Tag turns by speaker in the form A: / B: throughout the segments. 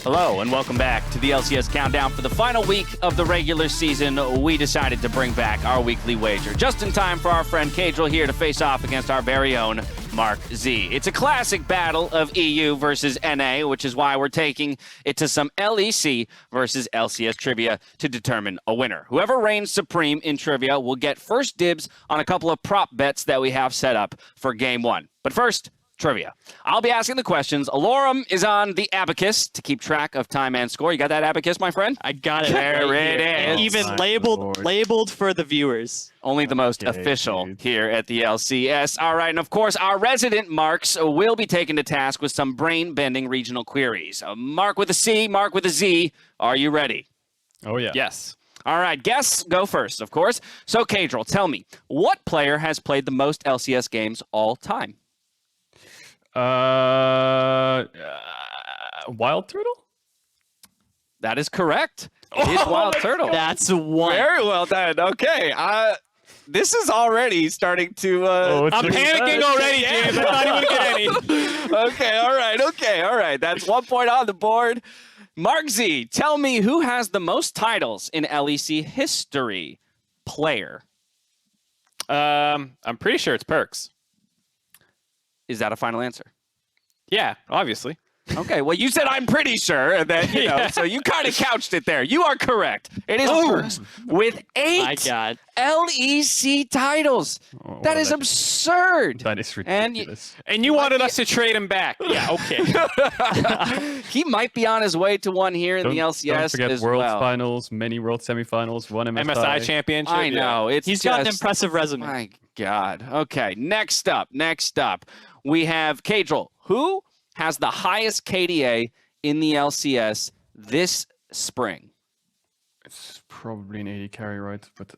A: Hello and welcome back to the LCS Countdown. For the final week of the regular season, we decided to bring back our weekly wager. Just in time for our friend Cadril here to face off against our very own Mark Z. It's a classic battle of EU versus NA, which is why we're taking it to some LEC versus LCS trivia to determine a winner. Whoever reigns supreme in trivia will get first dibs on a couple of prop bets that we have set up for game one. But first, trivia. I'll be asking the questions. Alorum is on the abacus to keep track of time and score. You got that abacus, my friend?
B: I got it.
A: There it is.
B: Even labeled for the viewers.
A: Only the most official here at the LCS. All right, and of course, our resident Marks will be taken to task with some brain-bending regional queries. Mark with a C, Mark with a Z. Are you ready?
C: Oh, yeah.
A: Yes. All right, guests go first, of course. So, Cadril, tell me, what player has played the most LCS games all time?
C: Wild Turtle?
A: That is correct. It is Wild Turtle.
B: That's one.
A: Very well done. Okay. This is already starting to...
B: I'm panicking already, James. I'm not even going to get any.
A: Okay, all right. That's 1 point on the board. Mark Z, tell me who has the most titles in LEC history? Player.
D: I'm pretty sure it's Perks.
A: Is that a final answer?
D: Yeah, obviously.
A: Okay, well, you said I'm pretty sure, and then, you know, so you kind of couched it there. You are correct. It is Perks with 8
B: My God.
A: LEC titles. That is absurd.
C: That is ridiculous.
D: And you wanted us to trade him back. Yeah, okay.
A: He might be on his way to one here in the LCS
C: Don't forget
A: as
C: World
A: well.
C: Finals, many World Semifinals, one MSI.
D: MSI championship.
A: I know.
B: He's got an impressive resume.
A: My God. Okay, next up. We have Cadril. Who has the highest KDA in the LCS this spring?
C: It's probably an 80 carry, right? But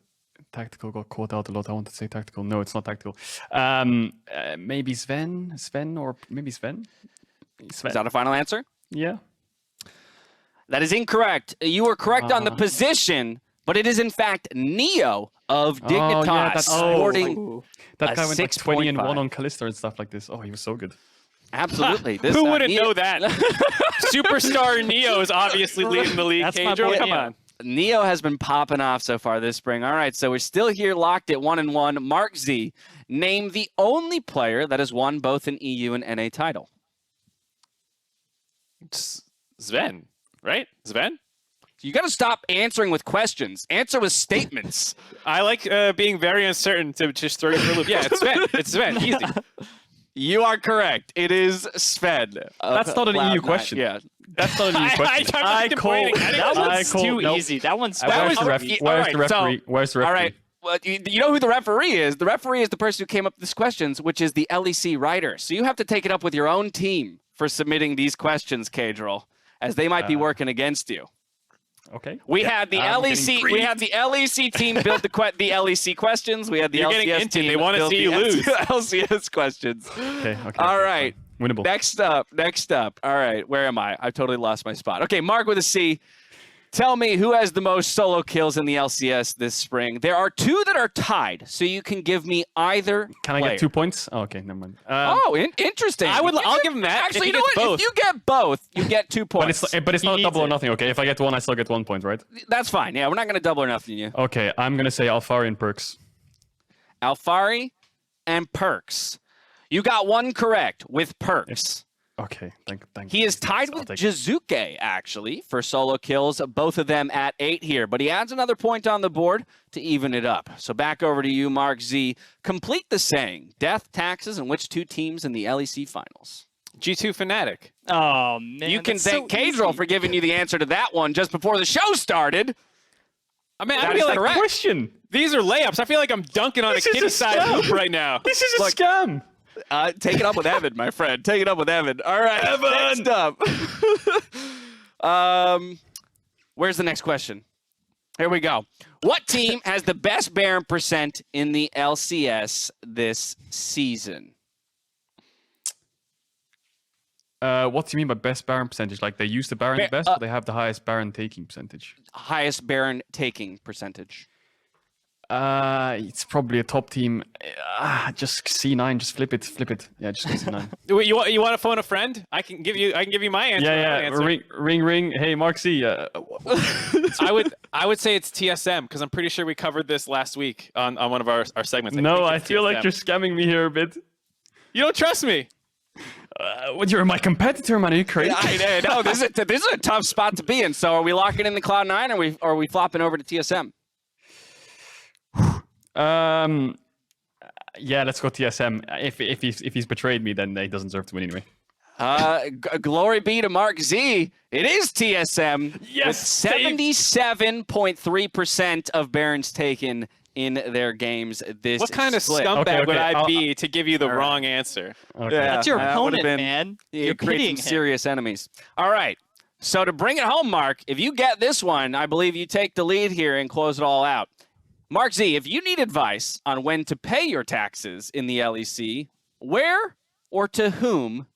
C: tactical got caught out a lot. I want to say tactical. No, it's not tactical. Maybe Sven, or maybe Sven.
A: Is that a final answer?
C: Yeah.
A: That is incorrect. You were correct on the position, but it is in fact Neo of Dignitas sporting
C: that guy
A: a
C: went like 20 and 1
A: 6.5.
C: on Callisto and stuff like this. Oh, he was so good.
A: Absolutely.
D: Who wouldn't know that? Superstar Neo is obviously leading the league.
B: That's my
D: Cadril,
B: boy,
D: come
B: Neo.
D: on.
A: Neo has been popping off so far this spring. All right, so we're still here locked at 1-1. Mark Z, name the only player that has won both an EU and NA title.
D: It's Sven, right? Sven?
A: You got to stop answering with questions. Answer with statements.
D: I like being very uncertain to just throw you for a loop. Yeah, it's Sven. It's Sven. Easy.
A: You are correct. It is Sven.
C: That's not an EU question.
A: Yeah.
C: That's not an EU question.
B: That one's too easy. That one's
C: Where's the
A: Alright,
C: referee? Where's the referee?
A: All right. Well, you know who the referee is. The referee is the person who came up with these questions, which is the LEC writer. So you have to take it up with your own team for submitting these questions, Cadril, as they might be working against you.
C: Okay.
A: We had the LEC. We had the LEC team build the LEC questions. We had the
D: You're
A: LCS
D: getting
A: team.
D: they want to
A: build
D: see
A: the
D: you lose.
A: LCS questions.
C: Okay.
A: All right.
C: Winnable.
A: Next up. All right. Where am I? I've totally lost my spot. Okay. Mark with a C. Tell me who has the most solo kills in the LCS this spring. There are 2 that are tied, so you can give me either.
C: Can I get 2 points? Oh, okay, never mind.
A: Interesting.
D: I'll give him that.
A: Actually,
D: if
A: you know what?
D: both.
A: If you get both, you get 2 points.
C: But it's not double or nothing, okay? If I get 1, I still get 1 point, right?
A: That's fine. Yeah, we're not going to double or nothing you.
C: Okay, I'm going to say Alfari and Perks.
A: Alfari and Perks. You got 1 correct with Perks.
C: Okay, thank you.
A: He is tied with Jizuke, actually, for solo kills, both of them at 8 here. But he adds another point on the board to even it up. So back over to you, Mark Z. Complete the saying. Death, taxes, and which 2 teams in the LEC finals?
D: G2 Fnatic.
B: Oh, man.
A: You can thank Cadril for giving you the answer to that one just before the show started.
D: I mean,
A: That
D: I feel
A: is
D: like
A: correct.
C: Question.
D: these are layups. I feel like I'm dunking on
C: This
D: a
C: is a
D: kid-sized
C: scam.
D: hoop right now.
C: This is a scam.
A: Take it up with Evan, my friend. Take it up with Evan. All right, Evan. Next up. Where's the next question? Here we go. What team has the best Baron percent in the LCS this season?
C: What do you mean by best Baron percentage? Like they use the Baron the best, or they have the highest Baron taking percentage?
A: Highest Baron taking percentage.
C: It's probably a top team. Just C9, just flip it. Yeah, just go C9.
D: You want to phone a friend? I can give you my answer.
C: Yeah. Ring. Hey, Mark C.
D: I would say it's TSM because I'm pretty sure we covered this last week on one of our segments.
C: No, I feel like you're scamming me here a bit.
D: You don't trust me.
C: You're my competitor, man. Are you crazy?
A: I know. This is a tough spot to be in. So are we locking in the Cloud9 or are we flopping over to TSM?
C: Yeah, let's go TSM. If he's betrayed me, then he doesn't deserve to win anyway.
A: Glory be to Mark Z. It is TSM.
C: Yes,
A: with 77.3% of Barons taken in their games this
D: What kind
A: split.
D: of scumbag would I
C: I'll-
D: be to give you the wrong answer?
C: Okay.
A: Yeah,
B: That's your
A: that would've
B: opponent,
A: been-
B: man.
A: You
B: You're
A: create
B: pitying
A: some
B: him.
A: serious enemies. All right. So to bring it home, Mark, if you get this one, I believe you take the lead here and close it all out. Mark Z, if you need advice on when to pay your taxes in the LEC, where or to whom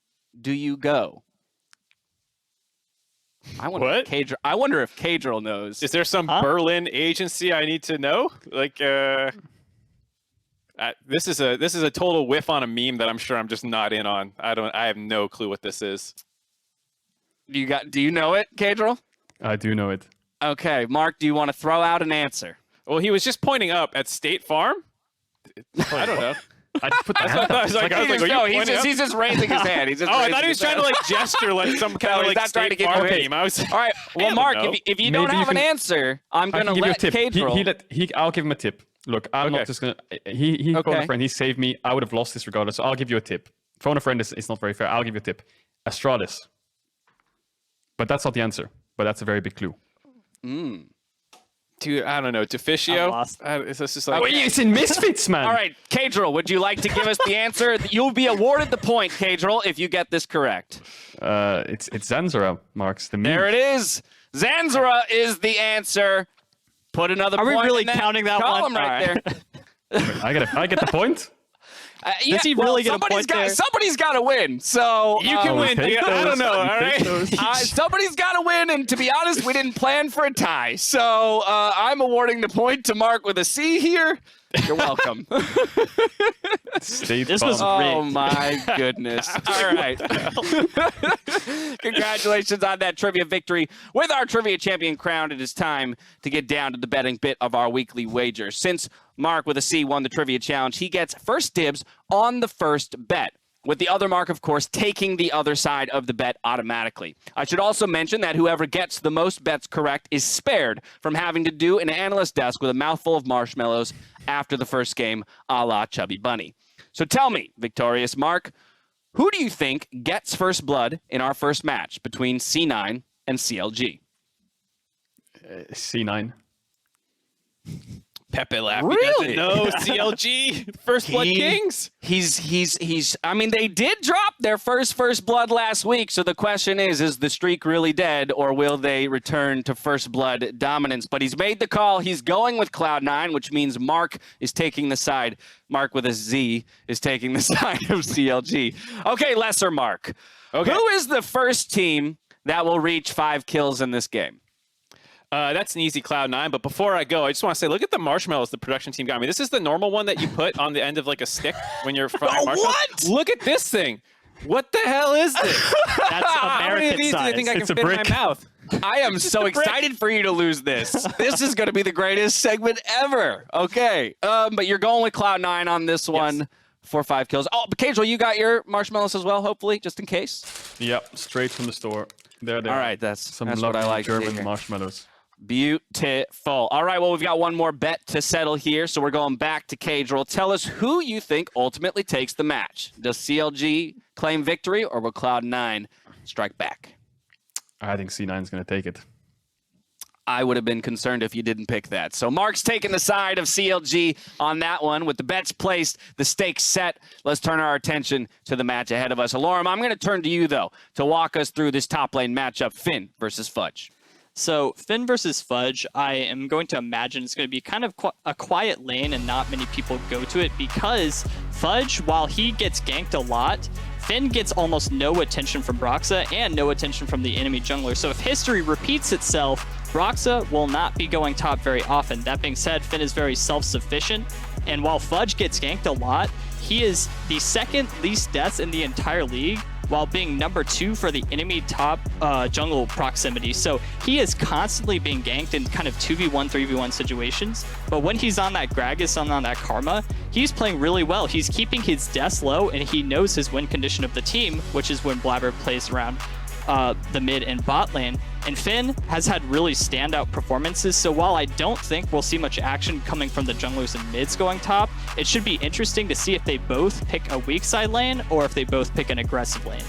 A: do you go? I wonder
D: What?
A: if Cadril knows.
D: Is there some Berlin agency I need to know? Like, this is a total whiff on a meme that I'm sure I'm just not in on. I have no clue what this is.
A: Do you know it, Cadril?
C: I do know it.
A: Okay, Mark, do you want to throw out an answer?
D: Well, he was just pointing up at State Farm. I don't know.
C: I just put the hand
D: I
C: up.
D: was like,
A: He's
D: he's
A: just raising his hand. He's just
D: Oh, I
A: raising
D: thought he was
A: his
D: trying to like gesture like some kind of
A: he's
D: like
A: not trying to
D: State
A: get
D: Farm
A: you
D: meme. I was
A: All right. Well,
D: don't
A: Mark,
D: know.
A: if you don't
C: Maybe
A: have
C: you
A: an
C: can-
A: answer, I'm
C: I
A: going to
C: can give you a
A: let
C: tip.
A: Cadril.
C: I'll give him a tip. Look, I'm
D: Okay.
C: not just gonna. He phoned
A: Okay.
C: a friend. He saved me. I would have lost this regardless. So I'll give you a tip. Phone a friend is not very fair. I'll give you a tip. Astralis. But that's not the answer. But that's a very big clue.
D: Dude, I don't know.
B: I'm
D: Deficio.
B: lost.
D: It's just like
C: It's in Misfits, man.
A: All right, Cadril, would you like to give us the answer? You'll be awarded the point, Cadril, if you get this correct.
C: It's Zanzara, Marks. The meme.
A: There it is. Zanzara is the answer. Put another
B: Are we
A: point
B: really
A: in that
B: counting that
A: column
B: one?
A: right
B: All right.
A: there.
C: I get the point.
A: Yeah,
B: he really get a point there?
A: Somebody's got to win. So
D: you can win.
C: take
D: I don't
C: those.
D: know.
C: You
D: All
C: take
D: right.
C: those.
A: Somebody's got to win, and to be honest, we didn't plan for a tie. So I'm awarding the point to Mark with a C here. You're welcome.
C: State
B: This was
C: Farm.
A: Oh
B: rigged.
A: my goodness. All right. Congratulations on that trivia victory. With our trivia champion crowned, it is time to get down to the betting bit of our weekly wager. Since Mark with a C won the trivia challenge, he gets first dibs on the first bet, with the other Mark, of course, taking the other side of the bet automatically. I should also mention that whoever gets the most bets correct is spared from having to do an analyst desk with a mouthful of marshmallows after the first game, a la Chubby Bunny. So tell me, victorious Mark, who do you think gets first blood in our first match between C9 and CLG?
C: C9.
D: Pepe laugh.
A: Really?
D: He doesn't know CLG First Blood Kings.
A: He's I mean, they did drop their first blood last week, so the question is the streak really dead, or will they return to first blood dominance? But he's made the call. He's going with Cloud9, which means Mark is taking the side. Mark with a Z is taking the side of CLG. Okay, lesser Mark.
D: Okay.
A: Who is the first team that will reach 5 kills in this game?
D: That's an easy Cloud9. But before I go, I just want to say, look at the marshmallows the production team got me. This is the normal one that you put on the end of like a stick when you're frying marshmallows.
A: What?
D: Look at this thing. What the hell is this?
B: That's
D: How many of
B: American
D: these do you think I
B: size.
D: can
C: It's a
D: fit in
C: brick.
D: my mouth?
A: I am so excited for you to lose this. This is going to be the greatest segment ever. Okay, but you're going with Cloud9 on this one for 5 kills. Oh, but Casual, you got your marshmallows as well, hopefully, just in case.
C: Yep, straight from the store. There they
A: All
C: are.
A: right, that's
C: Some
A: what
C: lovely
A: I like to
C: German
A: hear.
C: marshmallows.
A: Beautiful. All right, well, we've got one more bet to settle here, so we're going back to Cadril. Tell us who you think ultimately takes the match. Does CLG claim victory, or will Cloud9 strike back?
C: I think C9 is going to take it.
A: I would have been concerned if you didn't pick that. So Mark's taking the side of CLG on that one. With the bets placed, the stakes set, let's turn our attention to the match ahead of us. Alorum, I'm going to turn to you, though, to walk us through this top lane matchup, Finn versus Fudge.
B: So Finn versus Fudge, I am going to imagine it's going to be kind of a quiet lane and not many people go to it because Fudge, while he gets ganked a lot, Finn gets almost no attention from Broxa and no attention from the enemy jungler. So if history repeats itself, Broxa will not be going top very often. That being said, Finn is very self-sufficient, and while Fudge gets ganked a lot, he is the second least deaths in the entire league, while being number 2 for the enemy top jungle proximity. So he is constantly being ganked in kind of 2v1, 3v1 situations. But when he's on that Gragas and on that Karma, he's playing really well. He's keeping his deaths low, and he knows his win condition of the team, which is when Blabber plays around the mid and bot lane. And Finn has had really standout performances, so while I don't think we'll see much action coming from the junglers and mids going top, it should be interesting to see if they both pick a weak side lane or if they both pick an aggressive lane.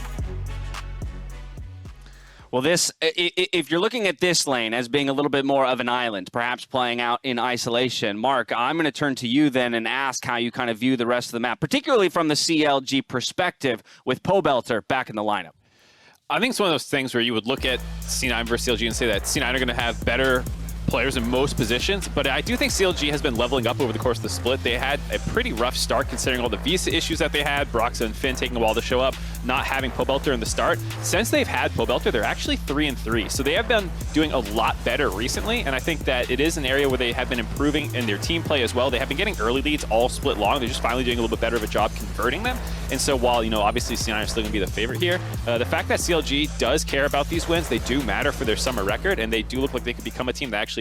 A: Well, if you're looking at this lane as being a little bit more of an island, perhaps playing out in isolation, Mark, I'm going to turn to you then and ask how you kind of view the rest of the map, particularly from the CLG perspective with Pobelter back in the lineup.
D: I think it's one of those things where you would look at C9 versus CLG and say that C9 are going to have better players in most positions, but I do think CLG has been leveling up over the course of the split. They had a pretty rough start considering all the visa issues that they had, Broxa and Finn taking a while to show up, not having Pobelter in the start. Since they've had Pobelter, they're actually 3-3, so they have been doing a lot better recently, and I think that it is an area where they have been improving in their team play as well. They have been getting early leads all split long. They're just finally doing a little bit better of a job converting them, and so while, you know, obviously C9 are still going to be the favorite here, the fact that CLG does care about these wins, they do matter for their summer record, and they do look like they could become a team that actually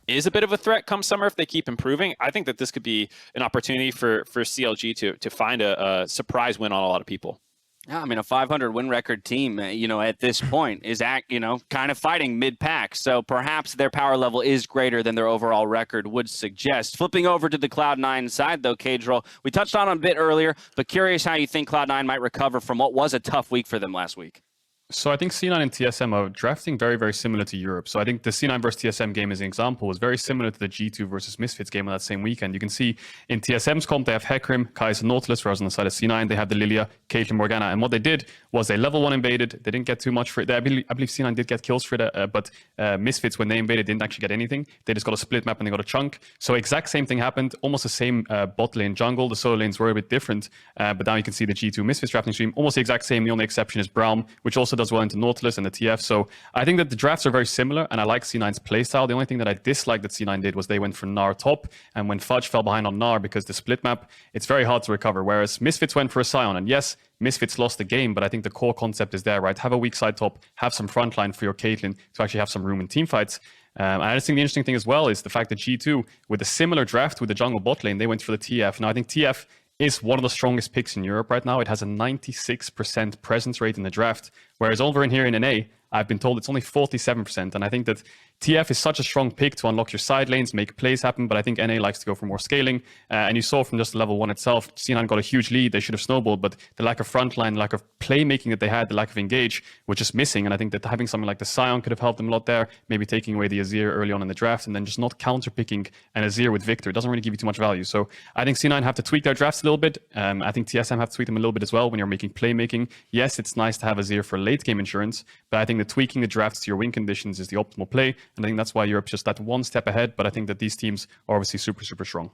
D: is a bit of a threat come summer if they keep improving. I think that this could be an opportunity for CLG to find a surprise win on a lot of people.
A: Yeah, I mean, a 500 win record team, you know, at this point is kind of fighting mid-pack. So perhaps their power level is greater than their overall record would suggest. Flipping over to the Cloud9 side, though, Cadril, we touched on it a bit earlier, but curious how you think Cloud9 might recover from what was a tough week for them last week.
C: So I think C9 and TSM are drafting very, very similar to Europe. So I think the C9 versus TSM game as an example was very similar to the G2 versus Misfits game on that same weekend. You can see in TSM's comp, they have Hecarim, Kai'Sa, Nautilus, whereas on the side of C9, they have the Lilia, Caitlyn, Morgana. And what they did was they level 1 invaded. They didn't get too much for it. I believe C9 did get kills for it, but Misfits, when they invaded, didn't actually get anything. They just got a split map and they got a chunk. So exact same thing happened. Almost the same bot lane jungle. The solo lanes were a bit different. But now you can see the G2 Misfits drafting stream. Almost the exact same. The only exception is Braum, which also does well into Nautilus and the TF. So I think that the drafts are very similar, and I like C9's playstyle. The only thing that I disliked that C9 did was they went for Gnar top, and when Fudge fell behind on Gnar because the split map, it's very hard to recover. Whereas Misfits went for a Sion, and yes, Misfits lost the game, but I think the core concept is there, right? Have a weak side top, have some frontline for your Caitlyn to actually have some room in team fights. And I just think the interesting thing as well is the fact that G2, with a similar draft with the jungle bot lane, they went for the TF. Now I think TF is one of the strongest picks in Europe right now. It has a 96% presence rate in the draft, whereas over in here in NA, I've been told it's only 47%. And I think that TF is such a strong pick to unlock your side lanes, make plays happen, but I think NA likes to go for more scaling. And you saw from just level 1 itself, C9 got a huge lead. They should have snowballed, but the lack of frontline, lack of playmaking that they had, the lack of engage was just missing. And I think that having something like the Sion could have helped them a lot there, maybe taking away the Azir early on in the draft and then just not counter-picking an Azir with Victor. It doesn't really give you too much value. So I think C9 have to tweak their drafts a little bit. I think TSM have to tweak them a little bit as well when you're making playmaking. Yes, it's nice to have Azir for late game insurance, but I think that tweaking the drafts to your win conditions is the optimal play. And I think that's why Europe's just that one step ahead. But I think that these teams are obviously super, super strong.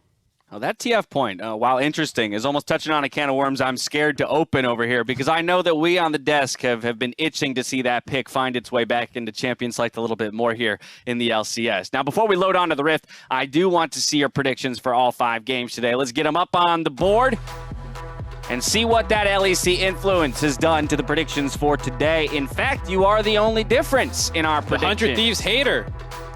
A: Well, that TF point, while interesting, is almost touching on a can of worms I'm scared to open over here, because I know that we on the desk have been itching to see that pick find its way back into Champions Select a little bit more here in the LCS. Now, before we load onto the Rift, I do want to see your predictions for all 5 games today. Let's get them up on the board and see what that LEC influence has done to the predictions for today. In fact, you are the only difference in our prediction.
D: 100 Thieves hater.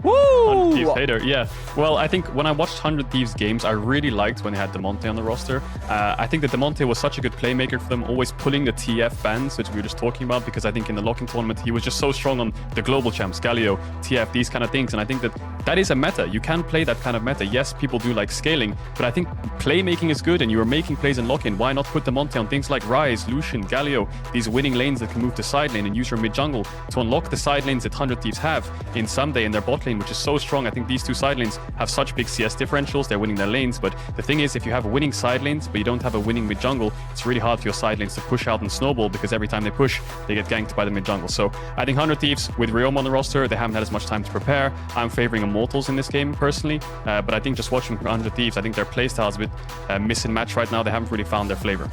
A: Woo!
C: 100 Thieves hater, yeah. Well, I think when I watched 100 Thieves games, I really liked when they had Demonte on the roster. I think that Demonte was such a good playmaker for them, always pulling the TF bans, which we were just talking about, because I think in the lock-in tournament, he was just so strong on the global champs, Galio, TF, these kind of things. And I think that that is a meta. You can play that kind of meta. Yes, people do like scaling, but I think playmaking is good, and you are making plays in lock-in. Why not put Demonte on things like Ryze, Lucian, Galio, these winning lanes that can move to side lane and use your mid-jungle to unlock the side lanes that 100 Thieves have in Someday in their bot lane, which is so strong. I think these two side lanes have such big CS differentials. They're winning their lanes, but the thing is, if you have winning side lanes, but you don't have a winning mid-jungle, it's really hard for your side lanes to push out and snowball, because every time they push, they get ganked by the mid-jungle. So I think 100 Thieves, with Ryoma on the roster, they haven't had as much time to prepare. I'm favoring Immortals in this game, personally, but I think just watching 100 Thieves, I think their playstyle is a bit miss and match right now. They haven't really found their flavor.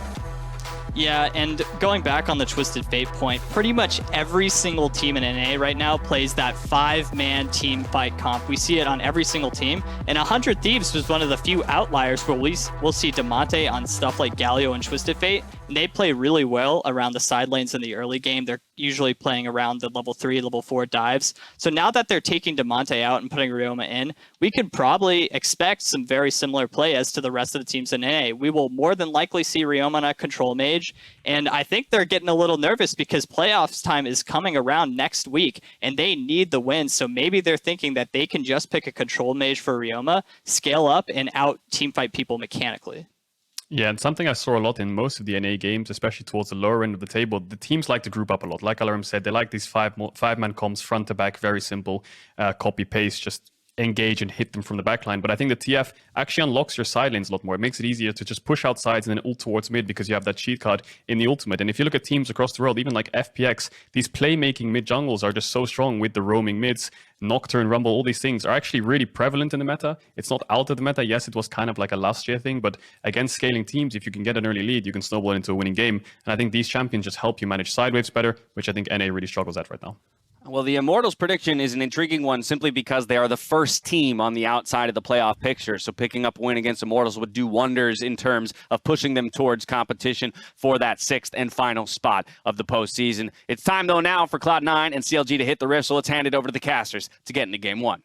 B: Yeah, and going back on the Twisted Fate point, pretty much every single team in NA right now plays that 5-man team fight comp. We see it on every single team, and 100 Thieves was one of the few outliers where we'll see Demonte on stuff like Galio and Twisted Fate, and they play really well around the side lanes in the early game. They're usually playing around the level 3, level 4 dives. So now that they're taking Demonte out and putting Ryoma in, we could probably expect some very similar play as to the rest of the teams in NA. We will more than likely see Ryoma on a control mage, and I think they're getting a little nervous because playoffs time is coming around next week, and they need the win. So maybe they're thinking that they can just pick a control mage for Ryoma, scale up, and out teamfight people mechanically.
C: Yeah, and something I saw a lot in most of the NA games, especially towards the lower end of the table, the teams like to group up a lot. Like Alarum said, they like these five-man comps, front to back, very simple, copy-paste, just engage and hit them from the backline. But I think the TF actually unlocks your side lanes a lot more. It makes it easier to just push out sides and then ult towards mid because you have that cheat card in the ultimate. And if you look at teams across the world, even like FPX, these playmaking mid jungles are just so strong with the roaming mids. Nocturne, Rumble, all these things are actually really prevalent in the meta. It's not out of the meta. Yes, it was kind of like a last year thing, but against scaling teams, if you can get an early lead, you can snowball into a winning game. And I think these champions just help you manage side waves better, which I think NA really struggles at right now.
A: Well, the Immortals prediction is an intriguing one simply because they are the first team on the outside of the playoff picture. So picking up a win against Immortals would do wonders in terms of pushing them towards competition for that 6th and final spot of the postseason. It's time, though, now for Cloud9 and CLG to hit the rift, so let's hand it over to the casters to get into Game 1.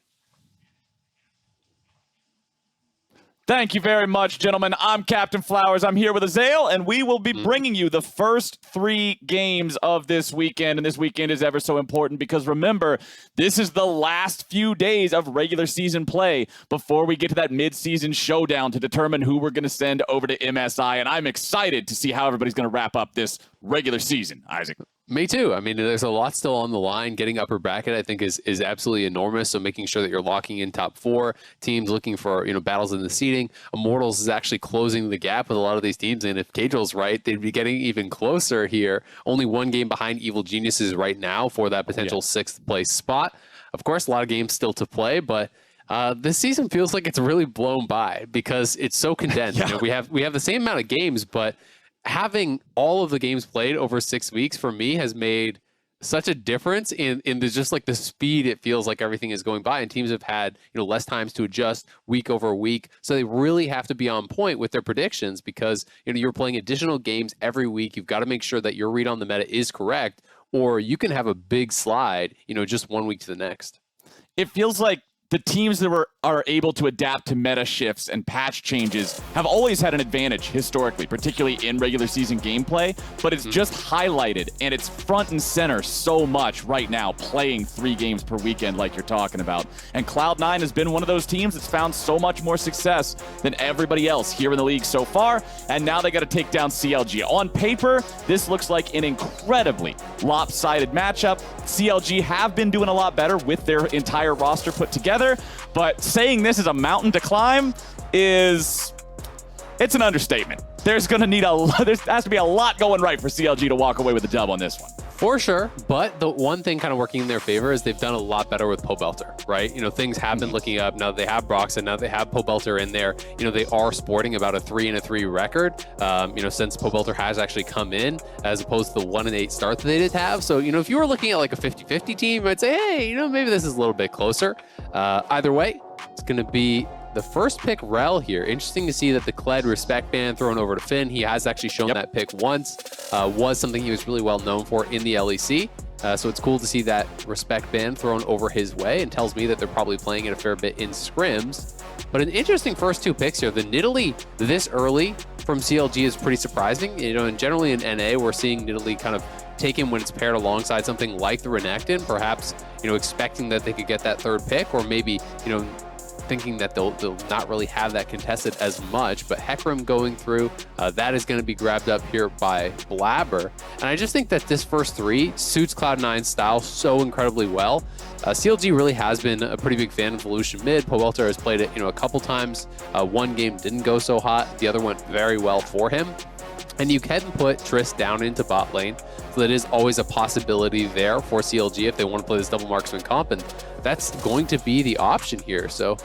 E: Thank you very much, gentlemen. I'm Captain Flowers. I'm here with Azael, and we will be bringing you the first 3 games of this weekend. And this weekend is ever so important because, remember, this is the last few days of regular season play before we get to that mid-season showdown to determine who we're going to send over to MSI. And I'm excited to see how everybody's going to wrap up this regular season, Isaac.
F: Me too. I mean, there's a lot still on the line. Getting upper bracket, I think, is absolutely enormous. So making sure that you're locking in top 4 teams, looking for battles in the seeding. Immortals is actually closing the gap with a lot of these teams, and if Cagel's right, they'd be getting even closer here. Only 1 game behind Evil Geniuses right now for that potential 6th place spot. Of course, a lot of games still to play, but this season feels like it's really blown by because it's so condensed.
E: Yeah.
F: We have the same amount of games, but having all of the games played over 6 weeks for me has made such a difference in just like the speed it feels like everything is going by, and teams have had less times to adjust week over week, so they really have to be on point with their predictions because you're playing additional games every week. You've got to make sure that your read on the meta is correct, or you can have a big slide just 1 week to the next.
E: It feels like the teams that are able to adapt to meta shifts and patch changes have always had an advantage historically, particularly in regular season gameplay, but it's just highlighted and it's front and center so much right now, playing 3 games per weekend like you're talking about. And Cloud9 has been one of those teams that's found so much more success than everybody else here in the league so far, and now they got to take down CLG. On paper, this looks like an incredibly lopsided matchup. CLG have been doing a lot better with their entire roster put together, but saying this is a mountain to climb it's an understatement. There's going to need there has to be a lot going right for CLG to walk away with a dub on this one.
F: For sure, but the one thing kind of working in their favor is they've done a lot better with Pobelter, right? Things have been looking up. Now they have Broxton, now they have Pobelter in there. They are sporting about a 3-3 record, since Pobelter has actually come in, as opposed to the 1-8 start that they did have. So, if you were looking at like a 50-50 team, I'd say, hey, maybe this is a little bit closer. Either way, it's going to be the first pick, Rel, here. Interesting to see that the Kled respect ban thrown over to Finn. He has actually shown that pick once. Was something he was really well known for in the LEC. So it's cool to see that respect ban thrown over his way, and tells me that they're probably playing it a fair bit in scrims. But an interesting first 2 picks here. The Nidalee this early from CLG is pretty surprising. And generally in NA, we're seeing Nidalee kind of taken when it's paired alongside something like the Renekton, perhaps, expecting that they could get that 3rd pick, or maybe, thinking that they'll not really have that contested as much. But Hecarim going through, that is going to be grabbed up here by Blabber. And I just think that this first 3 suits Cloud9's style so incredibly well. CLG really has been a pretty big fan of the Lucian mid. Pobelter has played it a couple times. 1 game didn't go so hot. The other went very well for him. And you can put Triss down into bot lane, so that is always a possibility there for CLG if they want to play this double marksman comp, and that's going to be the option here. So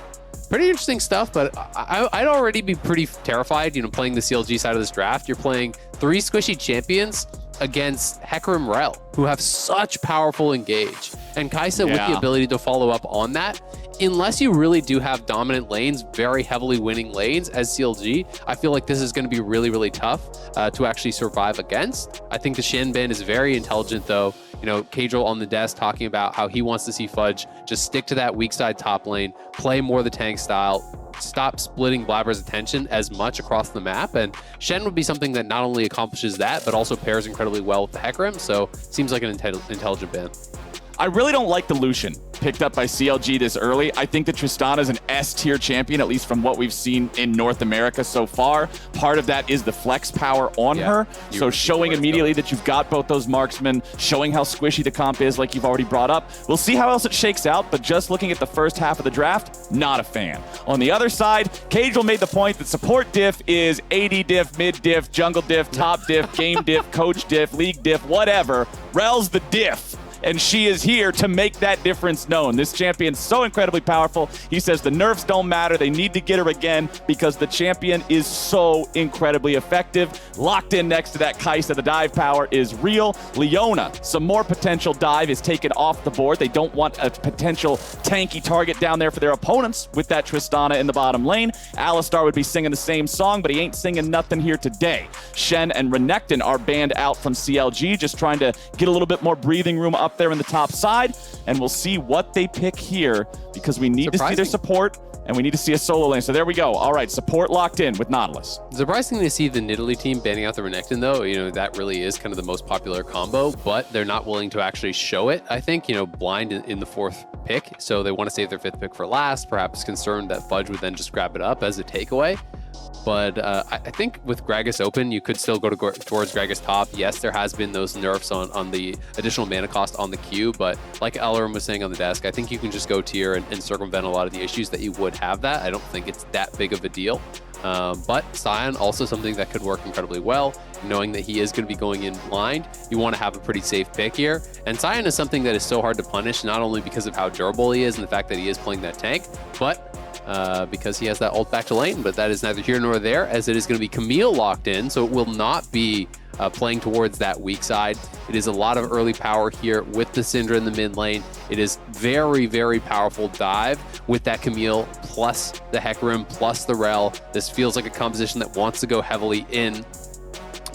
F: pretty interesting stuff, but I'd already be pretty terrified, playing the CLG side of this draft. You're playing 3 squishy champions against Hecarim Rel, who have such powerful engage. And Kai'Sa with the ability to follow up on that, unless you really do have dominant lanes, very heavily winning lanes as CLG, I feel like this is going to be really, really tough to actually survive against. I think the Shen ban is very intelligent, though. Cadril on the desk talking about how he wants to see Fudge just stick to that weak side top lane, play more the tank style, stop splitting Blabber's attention as much across the map. And Shen would be something that not only accomplishes that, but also pairs incredibly well with the Hecarim. So seems like an intelligent ban.
E: I really don't like the Lucian picked up by CLG this early. I think that Tristana is an S-tier champion, at least from what we've seen in North America so far. Part of that is the flex power on her. So showing immediately that you've got both those marksmen, showing how squishy the comp is like you've already brought up. We'll see how else it shakes out, but just looking at the first half of the draft, not a fan. On the other side, Cadril made the point that support diff is AD diff, mid diff, jungle diff, top diff, game diff, coach diff, league diff, whatever. Rel's the diff. And she is here to make that difference known. This champion's so incredibly powerful. He says the nerfs don't matter. They need to get her again because the champion is so incredibly effective. Locked in next to that Kai'Sa. The dive power is real. Leona, some more potential dive is taken off the board. They don't want a potential tanky target down there for their opponents with that Tristana in the bottom lane. Alistar would be singing the same song, but he ain't singing nothing here today. Shen and Renekton are banned out from CLG, just trying to get a little bit more breathing room up there in the top side, and we'll see what they pick here because we need to see their support and we need to see a solo lane. So there we go. All right, support locked in with Nautilus.
F: Surprising to see the Nidalee team banning out the Renekton, though. That really is kind of the most popular combo, but they're not willing to actually show it, I think. Blind in the 4th pick, so they want to save their 5th pick for last, perhaps concerned that Fudge would then just grab it up as a takeaway. But I think with Gragas open, you could still go towards Gragas top. Yes, there has been those nerfs on the additional mana cost on the Q, but like Ellerim was saying on the desk, I think you can just go tier and circumvent a lot of the issues that you would have that. I don't think it's that big of a deal. But Sion, also something that could work incredibly well. Knowing that he is going to be going in blind, you want to have a pretty safe pick here. And Sion is something that is so hard to punish, not only because of how durable he is and the fact that he is playing that tank, but because he has that ult back to lane. But that is neither here nor there, as it is going to be Camille locked in, so it will not be playing towards that weak side. It is a lot of early power here with the Syndra in the mid lane. It is very, very powerful dive with that Camille plus the Hecarim plus the Rel. This feels like a composition that wants to go heavily in,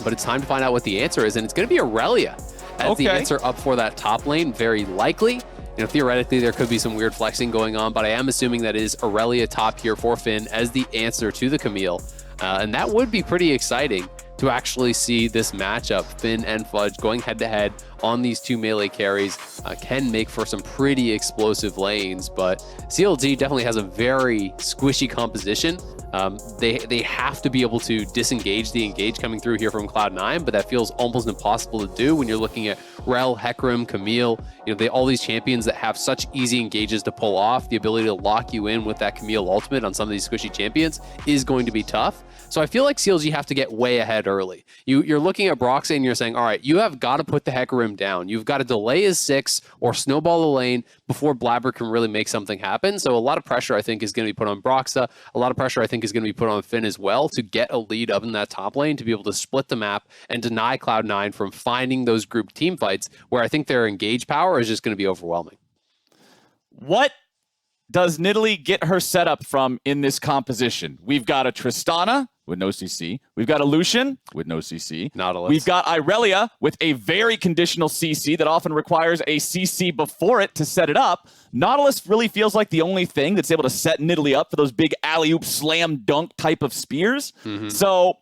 F: but it's time to find out what the answer is, and it's going to be Aurelia as the answer up for that top lane, very likely. Theoretically, there could be some weird flexing going on, but I am assuming that it is Aurelia top here for Finn as the answer to the Camille. And that would be pretty exciting to actually see this matchup, Finn and Fudge going head-to-head on these 2 melee carries. Can make for some pretty explosive lanes, but CLG definitely has a very squishy composition. They have to be able to disengage the engage coming through here from Cloud9, but that feels almost impossible to do when you're looking at Rel, Hecarim, Camille. All these champions that have such easy engages to pull off. The ability to lock you in with that Camille ultimate on some of these squishy champions is going to be tough. So I feel like CLG have to get way ahead early. You're looking at Broxah and you're saying, all right, you have got to put the Hecarim down. You've got to delay his 6 or snowball the lane before Blabber can really make something happen. So a lot of pressure, I think, is going to be put on Broxah. A lot of pressure, I think, is going to be put on Finn as well to get a lead up in that top lane, to be able to split the map and deny Cloud9 from finding those group team fights where I think their engage power is just going to be overwhelming.
E: What does Nidalee get her setup from in this composition? We've got a Tristana with no CC. We've got a Lucian with no CC.
F: Nautilus.
E: We've got Irelia with a very conditional CC that often requires a CC before it to set it up. Nautilus really feels like the only thing that's able to set Nidalee up for those big alley-oop slam dunk type of spears. So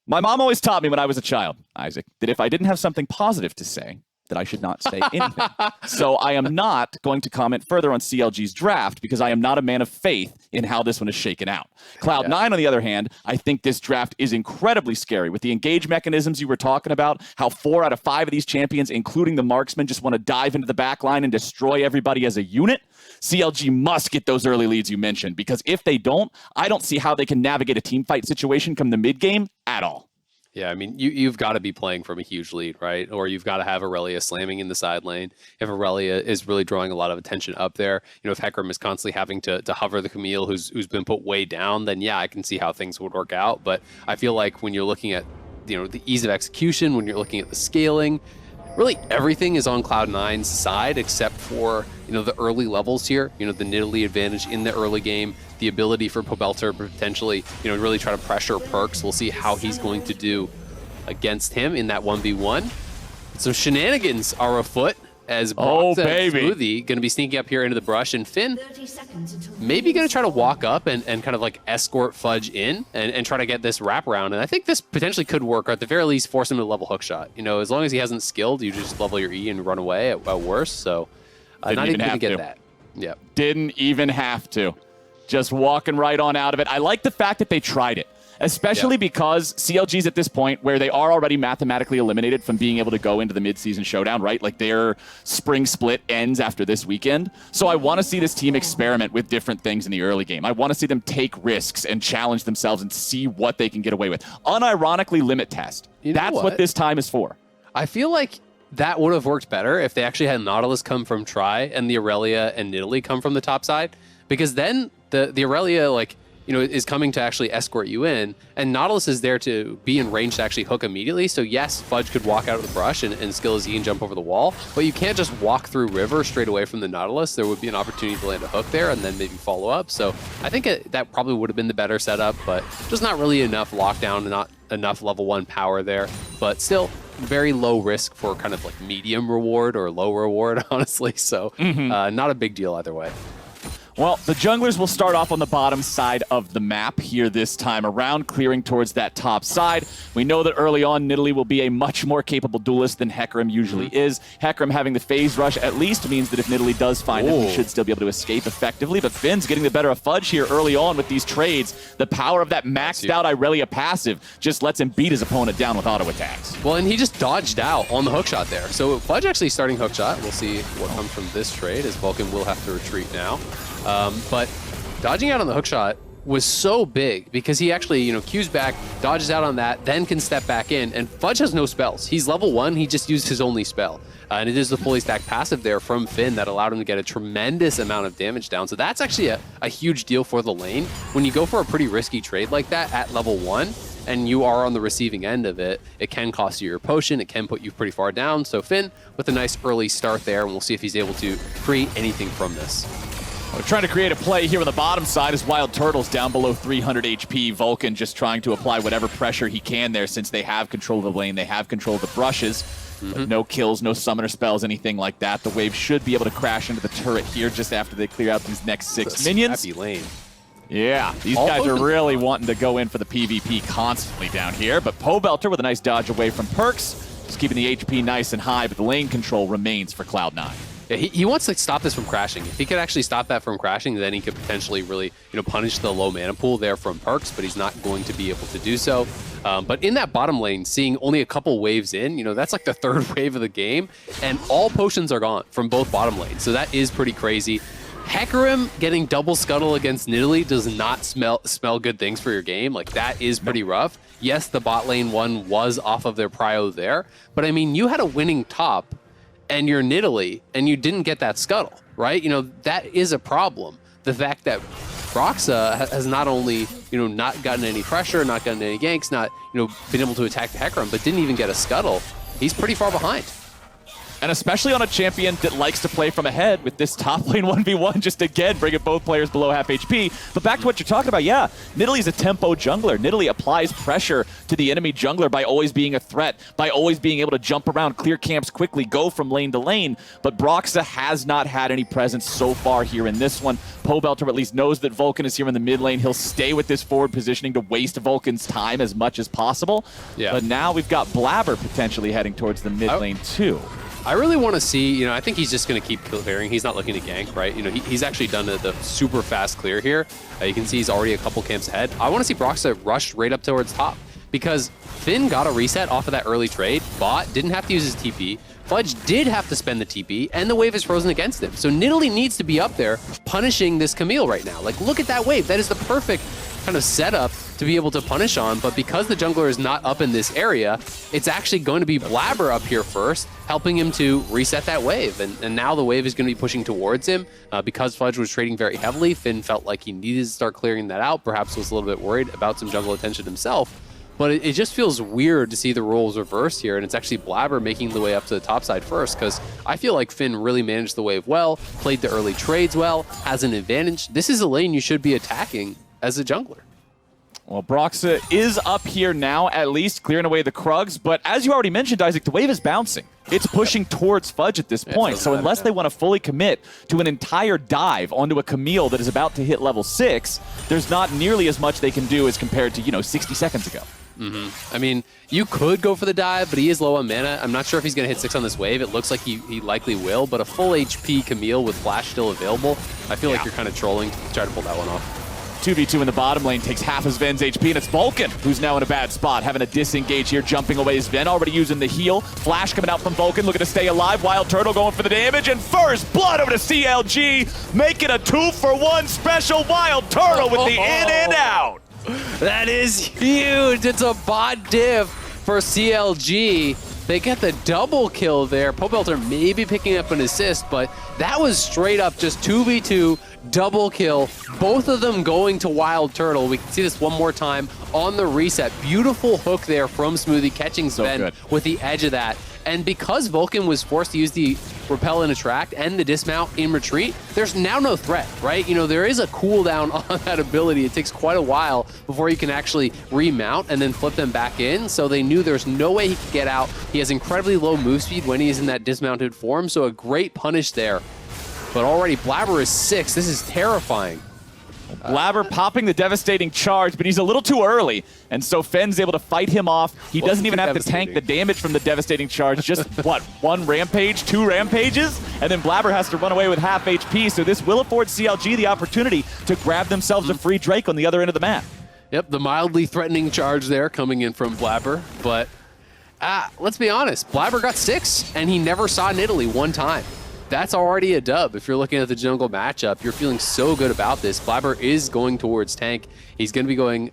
E: my mom always taught me when I was a child, Isaac, that if I didn't have something positive to say, that I should not say anything. So I am not going to comment further on CLG's draft because I am not a man of faith in how this one is shaken out. Cloud9, on the other hand, I think this draft is incredibly scary with the engage mechanisms you were talking about, how 4 out of 5 of these champions, including the marksmen, just want to dive into the back line and destroy everybody as a unit. CLG must get those early leads you mentioned, because if they don't, I don't see how they can navigate a team fight situation come the mid game at all.
F: Yeah, I mean, you've got to be playing from a huge lead, right? Or you've got to have Aurelia slamming in the side lane. If Aurelia is really drawing a lot of attention up there, if Hecarim is constantly having to hover the Camille who's been put way down, then yeah, I can see how things would work out. But I feel like when you're looking at, the ease of execution, when you're looking at the scaling, really everything is on Cloud9's side except for, the early levels here, the Nidalee advantage in the early game, the ability for Pobelter potentially, really try to pressure Perks. We'll see how he's going to do against him in that 1v1. Some shenanigans are afoot as Brox and Smoothie going to be sneaking up here into the brush, and Finn maybe going to try to walk up and kind of like escort Fudge in and try to get this wraparound. And I think this potentially could work, or at the very least force him to level hookshot. As long as he hasn't skilled, you just level your E and run away at worst. So not even going to get that. Yeah.
E: Didn't even have to. Just walking right on out of it. I like the fact that they tried it. Especially because CLG's at this point where they are already mathematically eliminated from being able to go into the mid-season showdown, right? Like their spring split ends after this weekend. So I want to see this team experiment with different things in the early game. I want to see them take risks and challenge themselves and see what they can get away with. Unironically limit test. That's what this time is for.
F: I feel like that would have worked better if they actually had Nautilus come from Tri and the Aurelia and Nidalee come from the top side. Because then the Aurelia, is coming to actually escort you in, and Nautilus is there to be in range to actually hook immediately. So yes, Fudge could walk out of the brush and skill his E and jump over the wall, but you can't just walk through River straight away from the Nautilus. There would be an opportunity to land a hook there and then maybe follow up. So I think that probably would have been the better setup, but just not really enough lockdown and not enough level 1 power there. But still, very low risk for kind of like medium reward or low reward, honestly. So not a big deal either way.
E: Well, the junglers will start off on the bottom side of the map here this time around, clearing towards that top side. We know that early on, Nidalee will be a much more capable duelist than Hecarim usually is. Hecarim having the phase rush at least means that if Nidalee does find him, he should still be able to escape effectively. But Finn's getting the better of Fudge here early on with these trades. The power of that maxed out Irelia passive just lets him beat his opponent down with auto attacks.
F: Well, and he just dodged out on the hookshot there. So Fudge actually starting hookshot. We'll see what comes from this trade, as Vulcan will have to retreat now. But dodging out on the hookshot was so big because he actually, Q's back, dodges out on that, then can step back in, and Fudge has no spells. He's level 1, he just used his only spell. And it is the fully stacked passive there from Finn that allowed him to get a tremendous amount of damage down. So that's actually a huge deal for the lane. When you go for a pretty risky trade like that at level 1, and you are on the receiving end of it, it can cost you your potion, it can put you pretty far down. So Finn with a nice early start there, and we'll see if he's able to create anything from this.
E: We're trying to create a play here on the bottom side as Wild Turtle's down below 300 HP. Vulcan just trying to apply whatever pressure he can there since they have control of the lane, they have control of the brushes. But no kills, no summoner spells, anything like that. The wave should be able to crash into the turret here just after they clear out these next 6 minions.
F: Happy lane.
E: Yeah, these guys are really wanting to go in for the PvP constantly down here. But Pobelter with a nice dodge away from Perks, just keeping the HP nice and high, but the lane control remains for Cloud9.
F: Yeah, he wants to stop this from crashing. If he could actually stop that from crashing, then he could potentially really, punish the low mana pool there from Perks, but he's not going to be able to do so. But in that bottom lane, seeing only a couple waves in, that's like the 3rd wave of the game, and all potions are gone from both bottom lanes. So that is pretty crazy. Hecarim getting double scuttle against Nidalee does not smell good things for your game. Like, that is pretty rough. Yes, the bot lane one was off of their prio there, but I mean, you had a winning top and you're Nidalee, and you didn't get that scuttle, right? That is a problem. The fact that Broxa has not only, not gotten any pressure, not gotten any ganks, not, been able to attack the Hecarim, but didn't even get a scuttle, he's pretty far behind.
E: And especially on a champion that likes to play from ahead with this top lane 1v1, just again, bringing both players below half HP. But back to what you're talking about, yeah, Nidalee's a tempo jungler. Nidalee applies pressure to the enemy jungler by always being a threat, by always being able to jump around, clear camps quickly, go from lane to lane. But Broxa has not had any presence so far here in this one. Pobelter at least knows that Vulcan is here in the mid lane. He'll stay with this forward positioning to waste Vulcan's time as much as possible. Yeah. But now we've got Blabber potentially heading towards the mid lane too.
F: I really want to see, I think he's just going to keep clearing. He's not looking to gank, right? He's actually done the super fast clear here. You can see he's already a couple camps ahead. I want to see Broxa rush right up towards top because Finn got a reset off of that early trade. Bot didn't have to use his TP. Fudge did have to spend the TP, and the wave is frozen against him. So Nidalee needs to be up there punishing this Camille right now. Like, look at that wave. That is the perfect kind of setup to be able to punish on, but because the jungler is not up in this area, it's actually going to be Blabber up here first, helping him to reset that wave. And now the wave is going to be pushing towards him. Because Fudge was trading very heavily, Finn felt like he needed to start clearing that out, perhaps was a little bit worried about some jungle attention himself. But it just feels weird to see the roles reversed here, and it's actually Blabber making the way up to the top side first, because I feel like Finn really managed the wave well, played the early trades well, has an advantage. This is a lane you should be attacking as a jungler.
E: Well, Broxa is up here now, at least, clearing away the Krugs. But as you already mentioned, Isaac, the wave is bouncing. It's pushing towards Fudge at this point. So unless they want to fully commit to an entire dive onto a Camille that is about to hit level 6, there's not nearly as much they can do as compared to, 60 seconds ago.
F: I mean, you could go for the dive, but he is low on mana. I'm not sure if he's going to hit 6 on this wave. It looks like he likely will, but a full HP Camille with Flash still available, I feel like you're kind of trolling to try to pull that one off.
E: 2v2 in the bottom lane takes half of Sven's HP, and it's Vulcan who's now in a bad spot, having a disengage here, jumping away. Sven already using the heal. Flash coming out from Vulcan, looking to stay alive. Wild Turtle going for the damage, and first blood over to CLG, making a 2-for-1 special Wild Turtle with the in and out.
F: That is huge. It's a bot diff for CLG. They get the double kill there. Pobelter maybe picking up an assist, but that was straight up just 2v2, double kill. Both of them going to Wild Turtle. We can see this one more time on the reset. Beautiful hook there from Smoothie, catching Sven with the edge of that. And because Vulcan was forced to use the repel and attract and the dismount in retreat, there's now no threat, right? There is a cooldown on that ability. It takes quite a while before you can actually remount and then flip them back in. So they knew there's no way he could get out. He has incredibly low move speed when he's in that dismounted form, so a great punish there. But already Blabber is 6. This is terrifying.
E: Blabber popping the devastating charge, but he's a little too early, and so Fenn's able to fight him off. He doesn't even have to tank the damage from the devastating charge. Just, what, 1 rampage, 2 rampages? And then Blabber has to run away with half HP, so this will afford CLG the opportunity to grab themselves a free Drake on the other end of the map.
F: Yep, the mildly threatening charge there coming in from Blabber, but let's be honest, Blabber got 6, and he never saw Nidalee 1 time. That's already a dub. If you're looking at the jungle matchup, you're feeling so good about this. Blabber is going towards tank. He's going to be going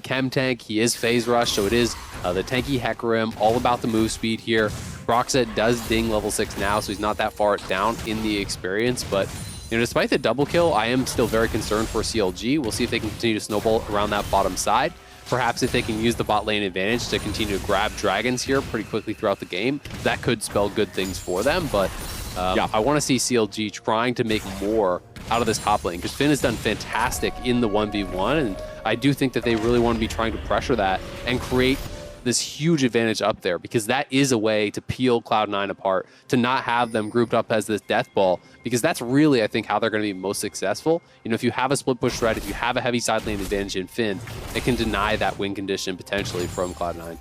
F: chem tank. He is phase rush, so it is the tanky Hecarim, all about the move speed here. Broxa does ding level 6 now, so he's not that far down in the experience, but despite the double kill, I am still very concerned for CLG. We'll see if they can continue to snowball around that bottom side. Perhaps if they can use the bot lane advantage to continue to grab dragons here pretty quickly throughout the game, that could spell good things for them, but I want to see CLG trying to make more out of this top lane, because Finn has done fantastic in the 1v1, and I do think that they really want to be trying to pressure that and create this huge advantage up there, because that is a way to peel Cloud9 apart, to not have them grouped up as this death ball, because that's really, I think, how they're going to be most successful. If you have a split push threat, if you have a heavy side lane advantage in Finn, it can deny that win condition potentially from Cloud9.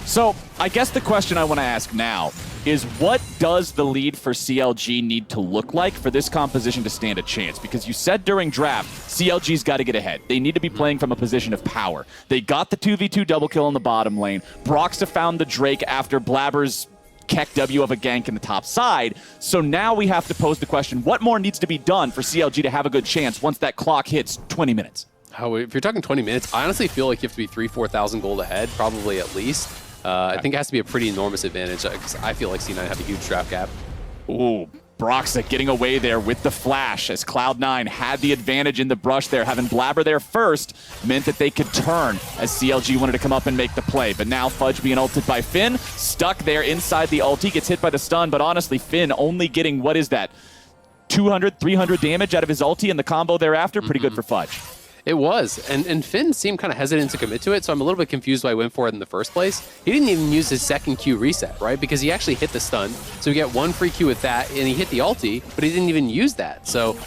E: So I guess the question I want to ask now is, what does the lead for CLG need to look like for this composition to stand a chance? Because you said during draft, CLG's got to get ahead. They need to be playing from a position of power. They got the 2v2 double kill in the bottom lane. Broxa found the Drake after Blabber's Keck W of a gank in the top side. So now we have to pose the question, what more needs to be done for CLG to have a good chance once that clock hits 20 minutes?
F: If you're talking 20 minutes, I honestly feel like you have to be 3,000-4,000 gold ahead, probably at least. I think it has to be a pretty enormous advantage, because I feel like C9 have a huge draft gap.
E: Ooh, Broxa getting away there with the flash, as Cloud9 had the advantage in the brush there. Having Blabber there first meant that they could turn as CLG wanted to come up and make the play. But now Fudge being ulted by Finn, stuck there inside the ulti, gets hit by the stun, but honestly, Finn only getting, what is that, 200, 300 damage out of his ulti and the combo thereafter? Pretty good for Fudge.
F: It was, and Finn seemed kind of hesitant to commit to it, so I'm a little bit confused why he went for it in the first place. He didn't even use his second Q reset, right? Because he actually hit the stun, so we get 1 free Q with that, and he hit the ulti, but he didn't even use that. So,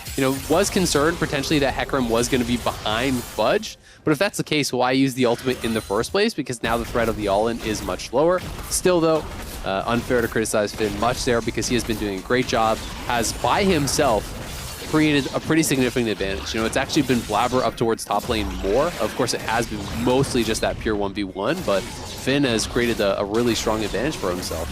F: was concerned potentially that Hecarim was going to be behind Fudge, but if that's the case, why use the ultimate in the first place? Because now the threat of the all-in is much lower. Still though, unfair to criticize Finn much there, because he has been doing a great job, has by himself created a pretty significant advantage. It's actually been Blabber up towards top lane more. Of course, it has been mostly just that pure 1v1, but Finn has created a really strong advantage for himself.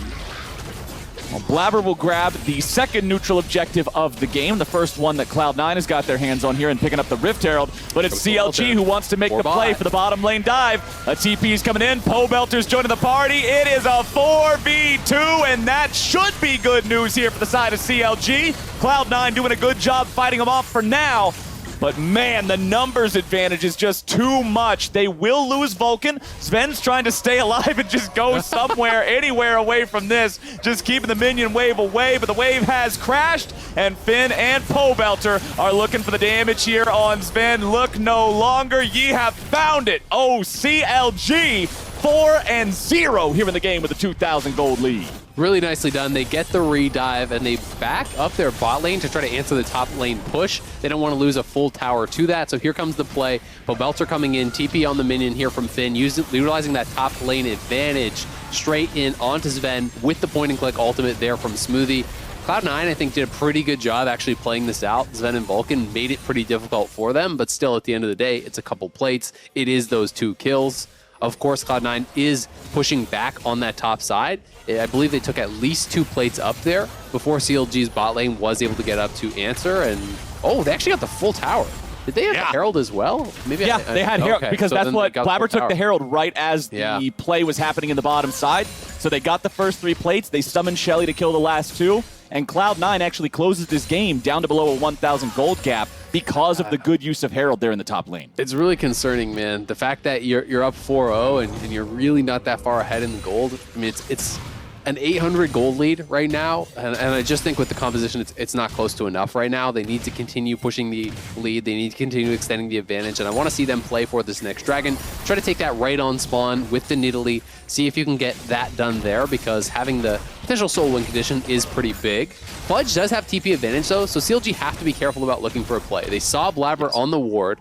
E: Well, Blabber will grab the second neutral objective of the game, the first one that Cloud9 has got their hands on here and picking up the Rift Herald, but it's CLG who wants to make the play for the bottom lane dive. A TP is coming in, Pobelter's joining the party. It is a 4v2, and that should be good news here for the side of CLG. Cloud9 doing a good job fighting them off for now. But man, the numbers advantage is just too much. They will lose Vulcan. Sven's trying to stay alive and just go somewhere, anywhere away from this. Just keeping the minion wave away, but the wave has crashed, and Finn and Pobelter are looking for the damage here on Sven. Look no longer, ye have found it. Oh, CLG 4-0 here in the game with a 2,000 gold lead.
F: Really nicely done. They get the redive and they back up their bot lane to try to answer the top lane push. They don't want to lose a full tower to that, so here comes the play. Pobelter coming in, TP on the minion here from Finn, utilizing that top lane advantage straight in onto Sven with the point and click ultimate there from Smoothie. Cloud9, I think, did a pretty good job actually playing this out. Sven and Vulcan made it pretty difficult for them, but still at the end of the day, it's a couple plates. It is those 2 kills. Of course, Cloud9 is pushing back on that top side. I believe they took at least 2 plates up there before CLG's bot lane was able to get up to answer. And oh, they actually got the full tower. Did they have the Herald as well? Maybe
E: yeah, they had Herald, because so that's what Blabber took the Herald right as the play was happening in the bottom side. So they got the first 3 plates. They summoned Shelly to kill the last 2. And Cloud9 actually closes this game down to below a 1,000 gold gap because of the good use of Herald there in the top lane.
F: It's really concerning, man. The fact that you're up 4-0 and you're really not that far ahead in the gold. I mean, it's an 800 gold lead right now, and I just think with the composition, it's not close to enough right now. They need to continue pushing the lead. They need to continue extending the advantage, and I want to see them play for this next dragon. Try to take that right on spawn with the Nidalee. See if you can get that done there, because having the potential soul win condition is pretty big. Fudge does have TP advantage though, so CLG have to be careful about looking for a play. They saw Blabber on the ward,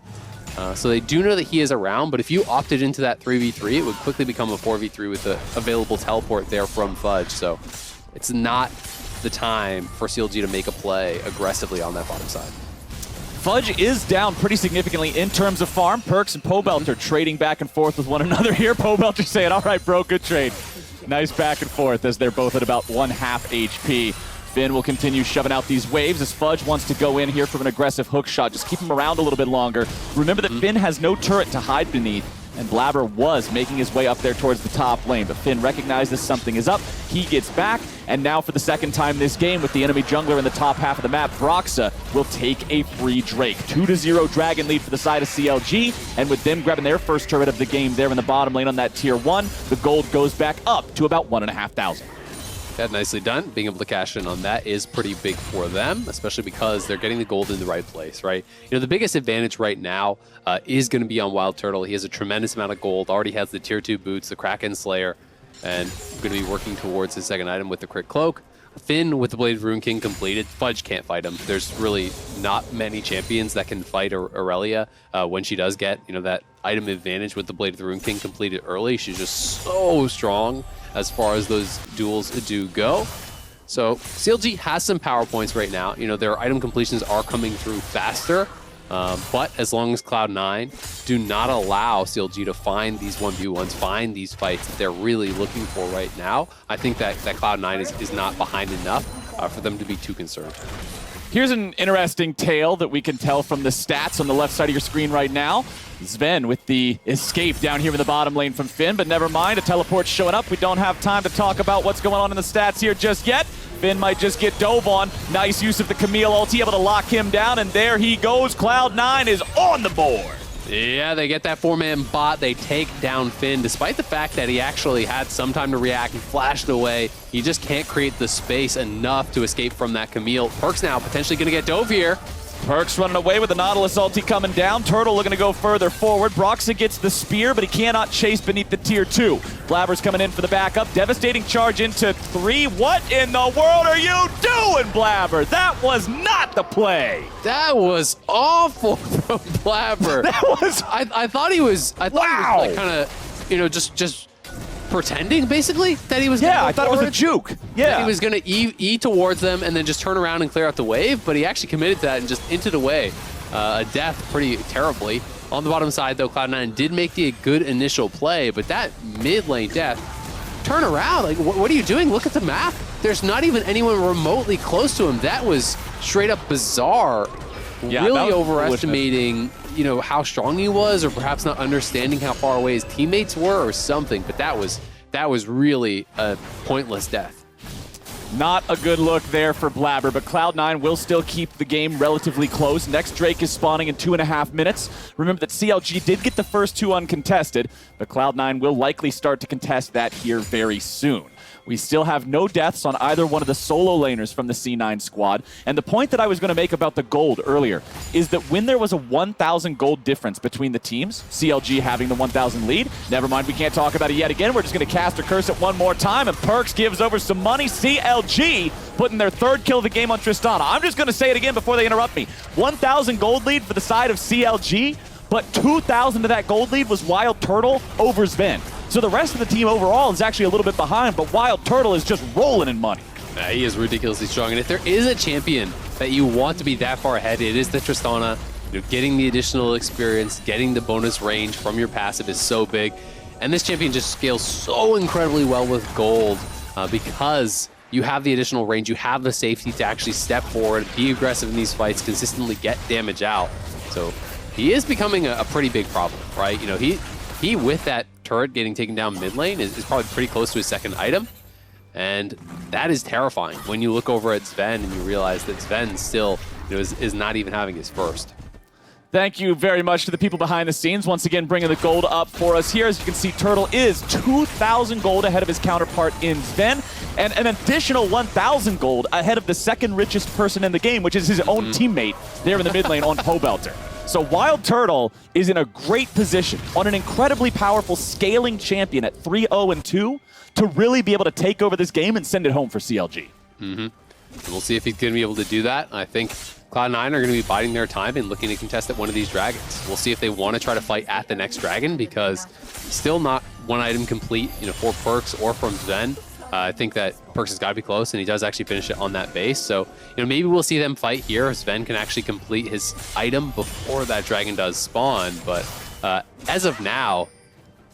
F: so they do know that he is around, but if you opted into that 3v3, it would quickly become a 4v3 with the available teleport there from Fudge. So it's not the time for CLG to make a play aggressively on that bottom side.
E: Fudge is down pretty significantly in terms of farm. Perks and Pobelter trading back and forth with one another here. Pobelter saying, all right, bro, good trade. Nice back and forth as they're both at about 1/2 HP. Finn will continue shoving out these waves as Fudge wants to go in here from an aggressive hook shot. Just keep him around a little bit longer. Remember that Finn has no turret to hide beneath, and Blabber was making his way up there towards the top lane, but Finn recognizes something is up. He gets back, and now for the second time this game with the enemy jungler in the top half of the map, Broxa will take a free Drake. 2-0 Dragon lead for the side of CLG, and with them grabbing their first turret of the game there in the bottom lane on that tier 1, the gold goes back up to about 1,500.
F: That nicely done. Being able to cash in on that is pretty big for them, especially because they're getting the gold in the right place, right? You know, the biggest advantage right now is going to be on Wild Turtle. He has a tremendous amount of gold, already has the tier 2 boots, the Kraken Slayer, and going to be working towards his second item with the Crit Cloak. Finn with the Blade of Rune King completed. Fudge can't fight him. There's really not many champions that can fight Aurelia when she does get, you know, that item advantage with the Blade of the Rune King completed early. She's just so strong as far as those duels do go. So CLG has some power points right now. You know, their item completions are coming through faster, but as long as Cloud9 do not allow CLG to find these 1v1s, find these fights that they're really looking for right now, I think that Cloud9 is not behind enough for them to be too concerned.
E: Here's an interesting tale that we can tell from the stats on the left side of your screen right now. Sven with the escape down here in the bottom lane from Finn, but never mind, a teleport's showing up. We don't have time to talk about what's going on in the stats here just yet. Finn might just get dove on. Nice use of the Camille ulti, able to lock him down, and there he goes. Cloud9 is on the board.
F: Yeah, they get that 4-man bot. They take down Finn, despite the fact that he actually had some time to react. He flashed away. He just can't create the space enough to escape from that Camille. Perks now potentially going to get dove here.
E: Perks running away with the Nautilus ulti coming down. Turtle looking to go further forward. Broxa gets the spear, but he cannot chase beneath the tier 2. Blabber's coming in for the backup. Devastating charge into 3. What in the world are you doing, Blabber? That was not the play.
F: That was awful from Blabber.
E: That was...
F: I thought he was... I thought he was like kind of, you know, just pretending, basically, that he was going to go
E: I thought
F: forward.
E: it was a juke. Yeah.
F: That he was going to E towards them and then just turn around and clear out the wave, but he actually committed to that and just into the way. A death pretty terribly. On the bottom side, though, Cloud9 did make the good initial play, but that mid lane death turn around. Like, what are you doing? Look at the map. There's not even anyone remotely close to him. That was straight up bizarre.
E: Yeah,
F: really overestimating, you know, how strong he was, or perhaps not understanding how far away his teammates were or something. But that was really a pointless death.
E: Not a good look there for Blabber, but Cloud9 will still keep the game relatively close. Next Drake is spawning in 2.5 minutes. Remember that CLG did get the first 2 uncontested, but Cloud9 will likely start to contest that here very soon. We still have no deaths on either one of the solo laners from the C9 squad. And the point that I was going to make about the gold earlier is that when there was a 1,000 gold difference between the teams, CLG having the 1,000 lead, never mind, we can't talk about it yet again. We're just going to cast a curse it one more time, and Perks gives over some money. CLG putting their 3rd kill of the game on Tristana. I'm just going to say it again before they interrupt me. 1,000 gold lead for the side of CLG, but 2,000 of that gold lead was Wild Turtle over Sven. So the rest of the team overall is actually a little bit behind, but Wild Turtle is just rolling in money.
F: Yeah, he is ridiculously strong. And if there is a champion that you want to be that far ahead, it is the Tristana. You know, getting the additional experience, getting the bonus range from your passive is so big. And this champion just scales so incredibly well with gold because you have the additional range, you have the safety to actually step forward, be aggressive in these fights, consistently get damage out. So he is becoming a pretty big problem, right? You know, he with that turret getting taken down mid lane is probably pretty close to his 2nd item. And that is terrifying when you look over at Sven and you realize that Sven still, you know, is not even having his first.
E: Thank you very much to the people behind the scenes. Once again, bringing the gold up for us here. As you can see, Turtle is 2,000 gold ahead of his counterpart in Sven, and an additional 1,000 gold ahead of the 2nd richest person in the game, which is his own teammate there in the mid lane on Pobelter. So Wild Turtle is in a great position on an incredibly powerful scaling champion at 3-0-2 to really be able to take over this game and send it home for CLG.
F: We'll see if he's going to be able to do that. I think Cloud9 are going to be biding their time and looking to contest at one of these dragons. We'll see if they want to try to fight at the next dragon, because still not 1 item complete, you know, for Perks or from Sven. I think that Perks has got to be close, and he does actually finish it on that base. So, you know, maybe we'll see them fight here. Sven can actually complete his item before that dragon does spawn. But as of now,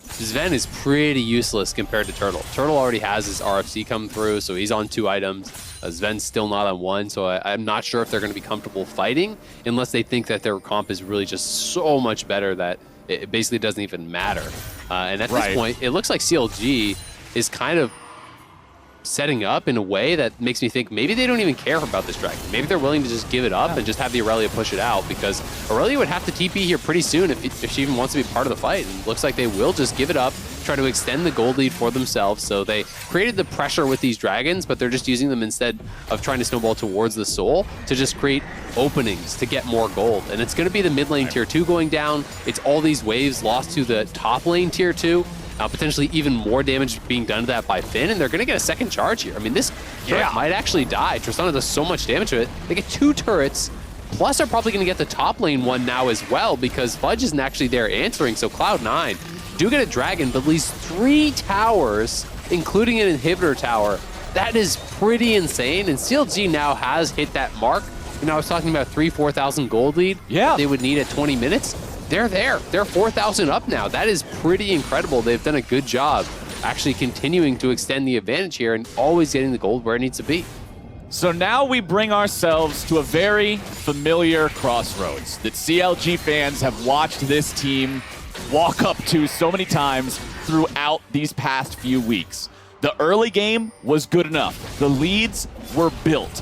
F: Sven is pretty useless compared to Turtle. Turtle already has his RFC come through, so he's on 2 items. Sven's still not on 1, so I'm not sure if they're going to be comfortable fighting unless they think that their comp is really just so much better that it basically doesn't even matter. And at this point, it looks like CLG is kind of setting up in a way that makes me think maybe they don't even care about this dragon. Maybe they're willing to just give it up and just have the Aurelia push it out, because Aurelia would have to TP here pretty soon if she even wants to be part of the fight. And it looks like they will just give it up, try to extend the gold lead for themselves. So they created the pressure with these dragons, but they're just using them instead of trying to snowball towards the soul to just create openings to get more gold. And it's going to be the mid lane tier 2 going down. It's all these waves lost to the top lane tier 2. Potentially even more damage being done to that by Finn, and they're going to get a 2nd charge here. I mean, this turret might actually die. Tristana does so much damage to it. They get 2 turrets, plus are probably going to get the top lane one now as well, because Fudge isn't actually there answering. So Cloud9 do get a dragon, but at least 3 towers, including an inhibitor tower. That is pretty insane, and CLG now has hit that mark. You know, I was talking about 4,000 gold lead.
E: Yeah.
F: They would need at 20 minutes. They're there. They're 4,000 up now. That is pretty incredible. They've done a good job actually continuing to extend the advantage here and always getting the gold where it needs to be.
E: So now we bring ourselves to a very familiar crossroads that CLG fans have watched this team walk up to so many times throughout these past few weeks. The early game was good enough. The leads were built.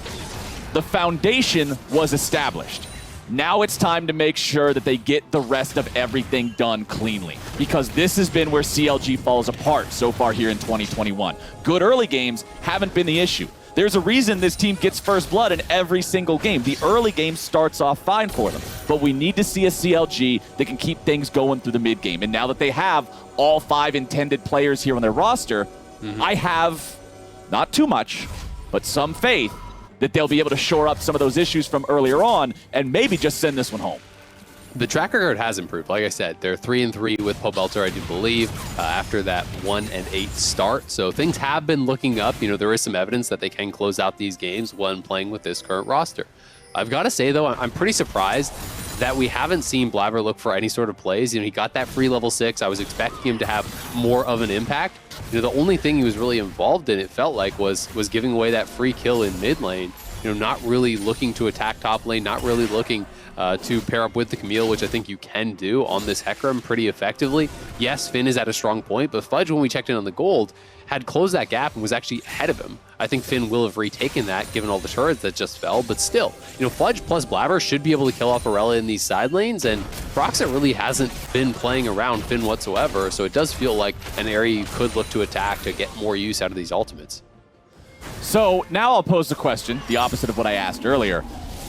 E: The foundation was established. Now it's time to make sure that they get the rest of everything done cleanly, because this has been where CLG falls apart so far here in 2021. Good early games haven't been the issue. There's a reason this team gets first blood in every single game. The early game starts off fine for them, but we need to see a CLG that can keep things going through the mid game. And now that they have all 5 intended players here on their roster, I have not too much, but some faith that they'll be able to shore up some of those issues from earlier on and maybe just send this one home.
F: The track record has improved. Like I said, they're 3-3 with Pobelter, I do believe, after that 1-8 start. So things have been looking up. You know, there is some evidence that they can close out these games when playing with this current roster. I've got to say, though, I'm pretty surprised that we haven't seen Blabber look for any sort of plays. He got that free level 6. I was expecting him to have more of an impact. The only thing he was really involved in, it felt like, was giving away that free kill in mid lane. Not really looking to attack top lane, not really looking to pair up with the Camille, which I think you can do on this Hecarim pretty effectively. Yes, Finn is at a strong point, but Fudge, when we checked in on the gold, had closed that gap and was actually ahead of him. I think Finn will have retaken that given all the turrets that just fell, but still, Fudge plus Blabber should be able to kill off Arella in these side lanes, and Broxah really hasn't been playing around Finn whatsoever, so it does feel like an area you could look to attack to get more use out of these ultimates.
E: So now I'll pose the question, the opposite of what I asked earlier.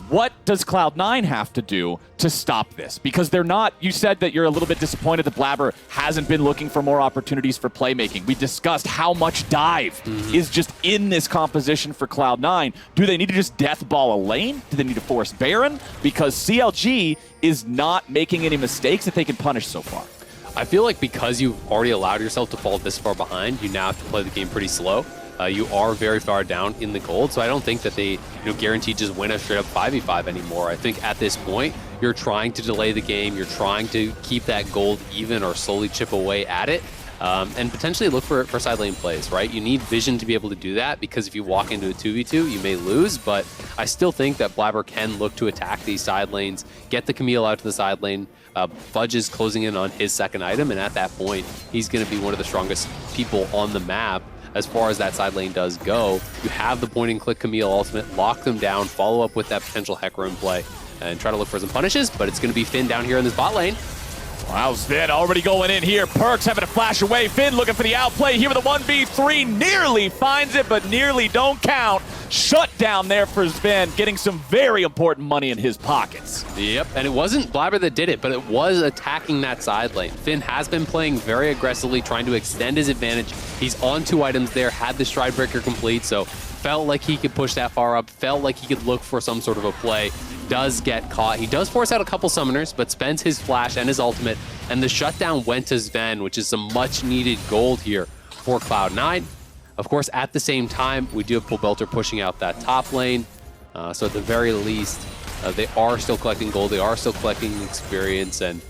E: What does Cloud9 have to do to stop this? Because they're not, you said that you're a little bit disappointed that Blabber hasn't been looking for more opportunities for playmaking. We discussed how much dive is just in this composition for Cloud9. Do they need to just death ball a lane? Do they need to force Baron? Because CLG is not making any mistakes that they can punish so far.
F: I feel like because you've already allowed yourself to fall this far behind, you now have to play the game pretty slow. You are very far down in the gold, so I don't think that they guaranteed just win a straight up 5v5 anymore. I think at this point, you're trying to delay the game, you're trying to keep that gold even or slowly chip away at it, and potentially look for side lane plays, right? You need vision to be able to do that, because if you walk into a 2v2, you may lose, but I still think that Blabber can look to attack these side lanes, get the Camille out to the side lane. Fudge is closing in on his second item, and at that point, he's going to be one of the strongest people on the map. As far as that side lane does go, you have the point and click Camille ultimate, lock them down, follow up with that potential Hecarim play, and try to look for some punishes, but it's going to be Finn down here in this bot lane.
E: Wow, Sven already going in here. Perks having to flash away. Finn looking for the outplay here with a 1v3. Nearly finds it, but nearly don't count. Shut down there for Sven, getting some very important money in his pockets.
F: Yep, and it wasn't Blabber that did it, but it was attacking that side lane. Finn has been playing very aggressively, trying to extend his advantage. He's on 2 items there, had the Stride Breaker complete, so felt like he could push that far up, felt like he could look for some sort of a play. Does get caught. He does force out a couple summoners, but spends his flash and his ultimate, and the shutdown went to Sven, which is some much needed gold here for Cloud9. Of course, at the same time, we do have Pobelter pushing out that top lane, so at the very least, they are still collecting gold, they are still collecting experience, and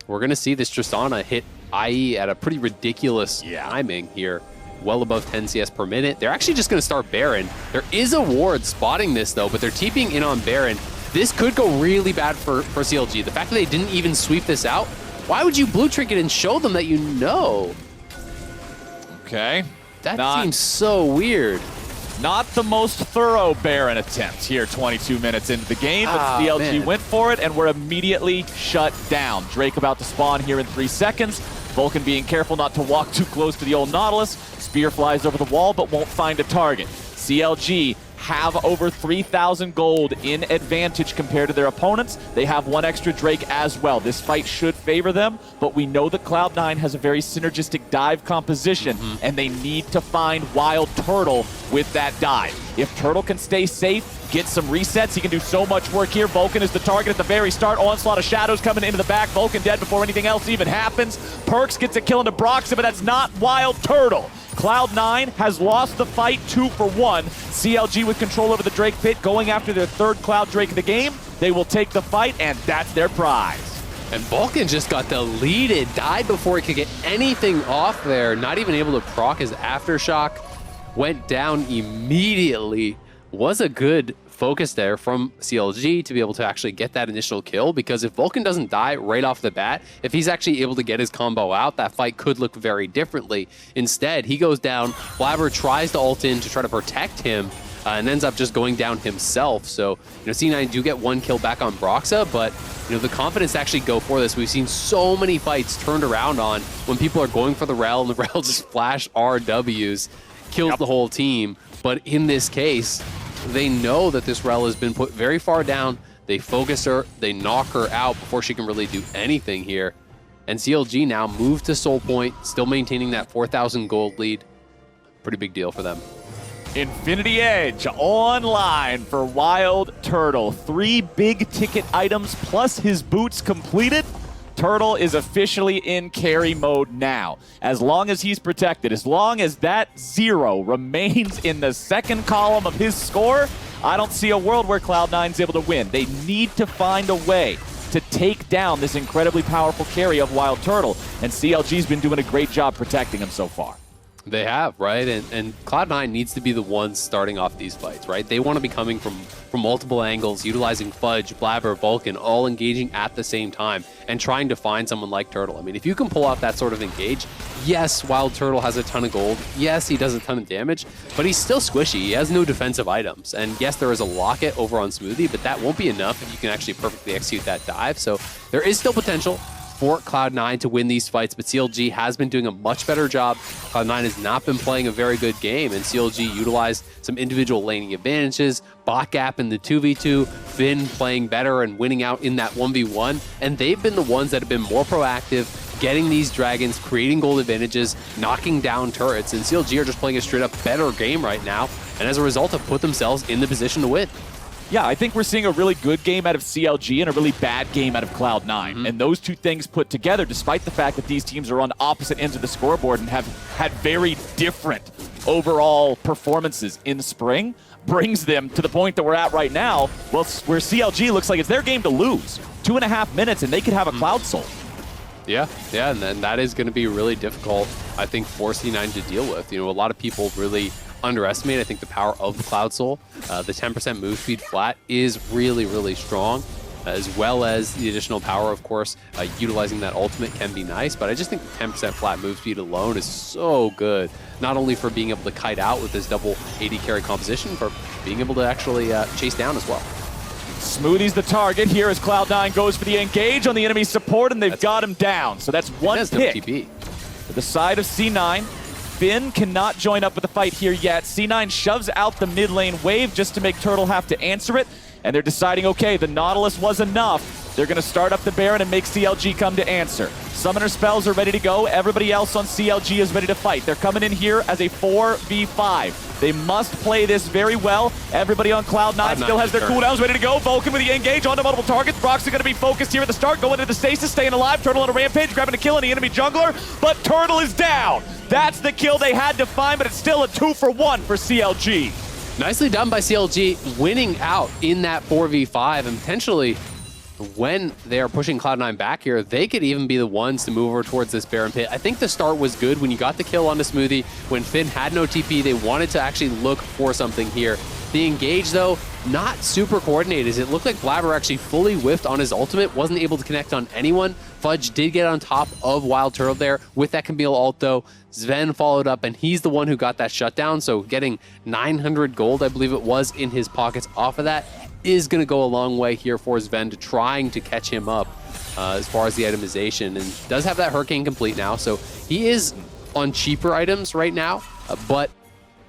F: we're going to see this Tristana hit IE at a pretty ridiculous timing here. Well above 10 CS per minute. They're actually just going to start Baron. There is a ward spotting this, though, but they're TPing in on Baron. This could go really bad for CLG. The fact that they didn't even sweep this out, why would you blue trinket and show them that you know?
E: Okay.
F: That seems so weird.
E: Not the most thorough Baron attempt here 22 minutes into the game, but CLG went for it and were immediately shut down. Drake about to spawn here in 3 seconds. Vulcan being careful not to walk too close to the old Nautilus. Spear flies over the wall but won't find a target. CLG have over 3,000 gold in advantage compared to their opponents. They have 1 extra Drake as well. This fight should favor them, but we know that Cloud9 has a very synergistic dive composition, and they need to find Wild Turtle with that dive. If Turtle can stay safe, get some resets, he can do so much work here. Vulcan is the target at the very start. Onslaught of Shadows coming into the back. Vulcan dead before anything else even happens. Perks gets a kill into Broxah, but that's not Wild Turtle. Cloud9 has lost the fight 2 for 1. CLG with control over the Drake pit, going after their 3rd Cloud Drake of the game. They will take the fight, and that's their prize.
F: And Vulcan just got deleted, died before he could get anything off there. Not even able to proc his Aftershock. Went down immediately. Was a good focus there from CLG to be able to actually get that initial kill, because if Vulcan doesn't die right off the bat, if he's actually able to get his combo out, that fight could look very differently. Instead, he goes down, Blabber tries to ult in to try to protect him, and ends up just going down himself. So, C9 do get 1 kill back on Broxah, but, the confidence to actually go for this. We've seen so many fights turned around on when people are going for the Rel, and the Rel just flash RWs, kills the whole team. But in this case, they know that this Rel has been put very far down. They focus her, they knock her out before she can really do anything here. And CLG now move to Soul Point, still maintaining that 4,000 gold lead. Pretty big deal for them.
E: Infinity Edge online for Wild Turtle. 3 big ticket items plus his boots completed. Turtle is officially in carry mode now. As long as he's protected, as long as that 0 remains in the 2nd column of his score, I don't see a world where Cloud9's able to win. They need to find a way
G: to take down this incredibly powerful carry of Wild Turtle. And CLG's been doing a great job protecting him so far.
F: They have, right? And Cloud9 needs to be the ones starting off these fights, right? They want to be coming from multiple angles, utilizing Fudge, Blabber, Vulcan, all engaging at the same time and trying to find someone like Turtle. I mean, if you can pull off that sort of engage, yes, Wild Turtle has a ton of gold. Yes, he does a ton of damage, but he's still squishy. He has no defensive items. And yes, there is a locket over on Smoothie, but that won't be enough if you can actually perfectly execute that dive. So there is still potential for Cloud9 to win these fights, but CLG has been doing a much better job. Cloud9 has not been playing a very good game, and CLG utilized some individual laning advantages, bot gap in the 2v2, Finn playing better and winning out in that 1v1, and they've been the ones that have been more proactive, getting these dragons, creating gold advantages, knocking down turrets, and CLG are just playing a straight up better game right now, and as a result have put themselves in the position to win.
G: Yeah, I think we're seeing a really good game out of CLG and a really bad game out of Cloud9. And those two things put together, despite the fact that these teams are on opposite ends of the scoreboard and have had very different overall performances in spring, brings them to the point that we're at right now, well, where CLG looks like it's their game to lose. 2.5 minutes and they could have a Cloud Soul.
F: Yeah, and then that is going to be really difficult, I think, for C9 to deal with. You know, a lot of people really underestimate, I think, the power of the Cloud Soul. The 10% move speed flat is really, really strong, as well as the additional power, of course. Utilizing that ultimate can be nice, but I just think the 10% flat move speed alone is so good, not only for being able to kite out with this double AD carry composition, but being able to actually chase down as well.
G: Smoothie's the target here as Cloud9 goes for the engage on the enemy support, and they've got him down. So that's one pick
F: no TP.
G: for the side of C9. Finn cannot join up with the fight here yet. C9 shoves out the mid lane wave just to make Turtle have to answer it. And they're deciding, okay, the Nautilus was enough. They're going to start up the Baron and make CLG come to answer. Summoner spells are ready to go. Everybody else on CLG is ready to fight. They're coming in here as a 4v5. They must play this very well. Everybody on Cloud9 still has their cooldowns ready to go. Vulcan with the engage onto multiple targets. Brock's going to be focused here at the start, going into the stasis, staying alive. Turtle on a rampage, grabbing a kill on the enemy jungler, but Turtle is down. That's the kill they had to find, but it's still a 2-for-1 for CLG.
F: Nicely done by CLG, winning out in that 4v5, and potentially when they are pushing Cloud9 back here, they could even be the ones to move over towards this Baron pit. I think the start was good when you got the kill onto Smoothie. When Finn had no TP, they wanted to actually look for something here. The engage, though, not super coordinated. It looked like Blabber actually fully whiffed on his ultimate, wasn't able to connect on anyone. Fudge did get on top of Wild Turtle there with that Camille ult, though. Sven followed up, and he's the one who got that shutdown, so getting 900 gold, I believe it was, in his pockets off of that is going to go a long way here for Sven to trying to catch him up as far as the itemization, and does have that Hurricane complete now, so he is on cheaper items right now, but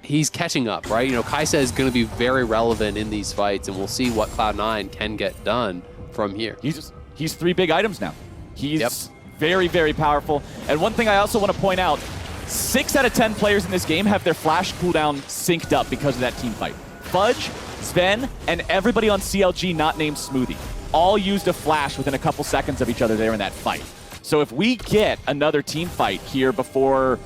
F: he's catching up, right? You know, Kaisa is going to be very relevant in these fights, and we'll see what Cloud9 can get done from here.
G: He's 3 big items now. He's very, very powerful. And one thing I also want to point out, 6 out of 10 players in this game have their flash cooldown synced up because of that team fight. Fudge, Sven, and everybody on CLG not named Smoothie all used a flash within a couple seconds of each other there in that fight. So if we get another team fight here before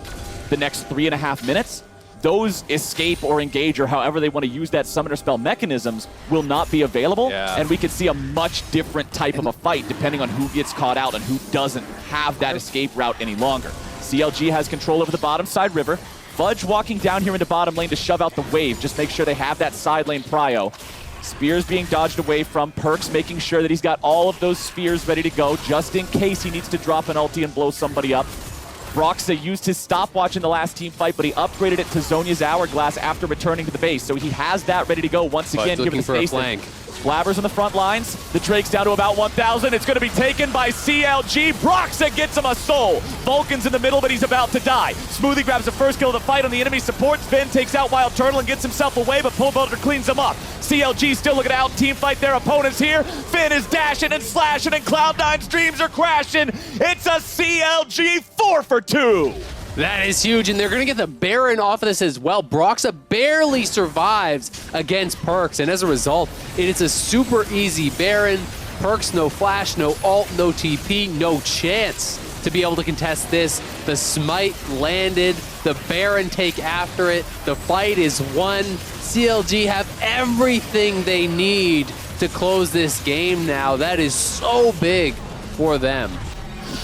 G: the next 3.5 minutes, those escape or engage or however they want to use that summoner spell mechanisms will not be available, and we could see a much different type of a fight depending on who gets caught out and who doesn't have that escape route any longer. CLG has control over the bottom side river. Fudge walking down here into bottom lane to shove out the wave. Just make sure they have that side lane prio. Spears being dodged away from. Perks making sure that he's got all of those spears ready to go just in case he needs to drop an ulti and blow somebody up. Broxa used his stopwatch in the last team fight, but he upgraded it to Zhonya's Hourglass after returning to the base. So he has that ready to go once again, given the space. Blabber's on the front lines. The Drake's down to about 1,000. It's going to be taken by CLG. Broxa gets him a soul. Vulcan's in the middle, but he's about to die. Smoothie grabs the first kill of the fight on the enemy support. Finn takes out Wild Turtle and gets himself away, but Pullbuilder cleans him up. CLG still looking to out-team fight their opponents here. Finn is dashing and slashing, and Cloud9's dreams are crashing. It's a CLG 4-for-2.
F: That is huge, and they're going to get the Baron off of this as well. Broxa barely survives against Perks, and as a result, it is a super easy Baron. Perks, no flash, no ult, no TP, no chance to be able to contest this. The smite landed, the Baron take after it, the fight is won. CLG have everything they need to to close this game now. That is so big for them.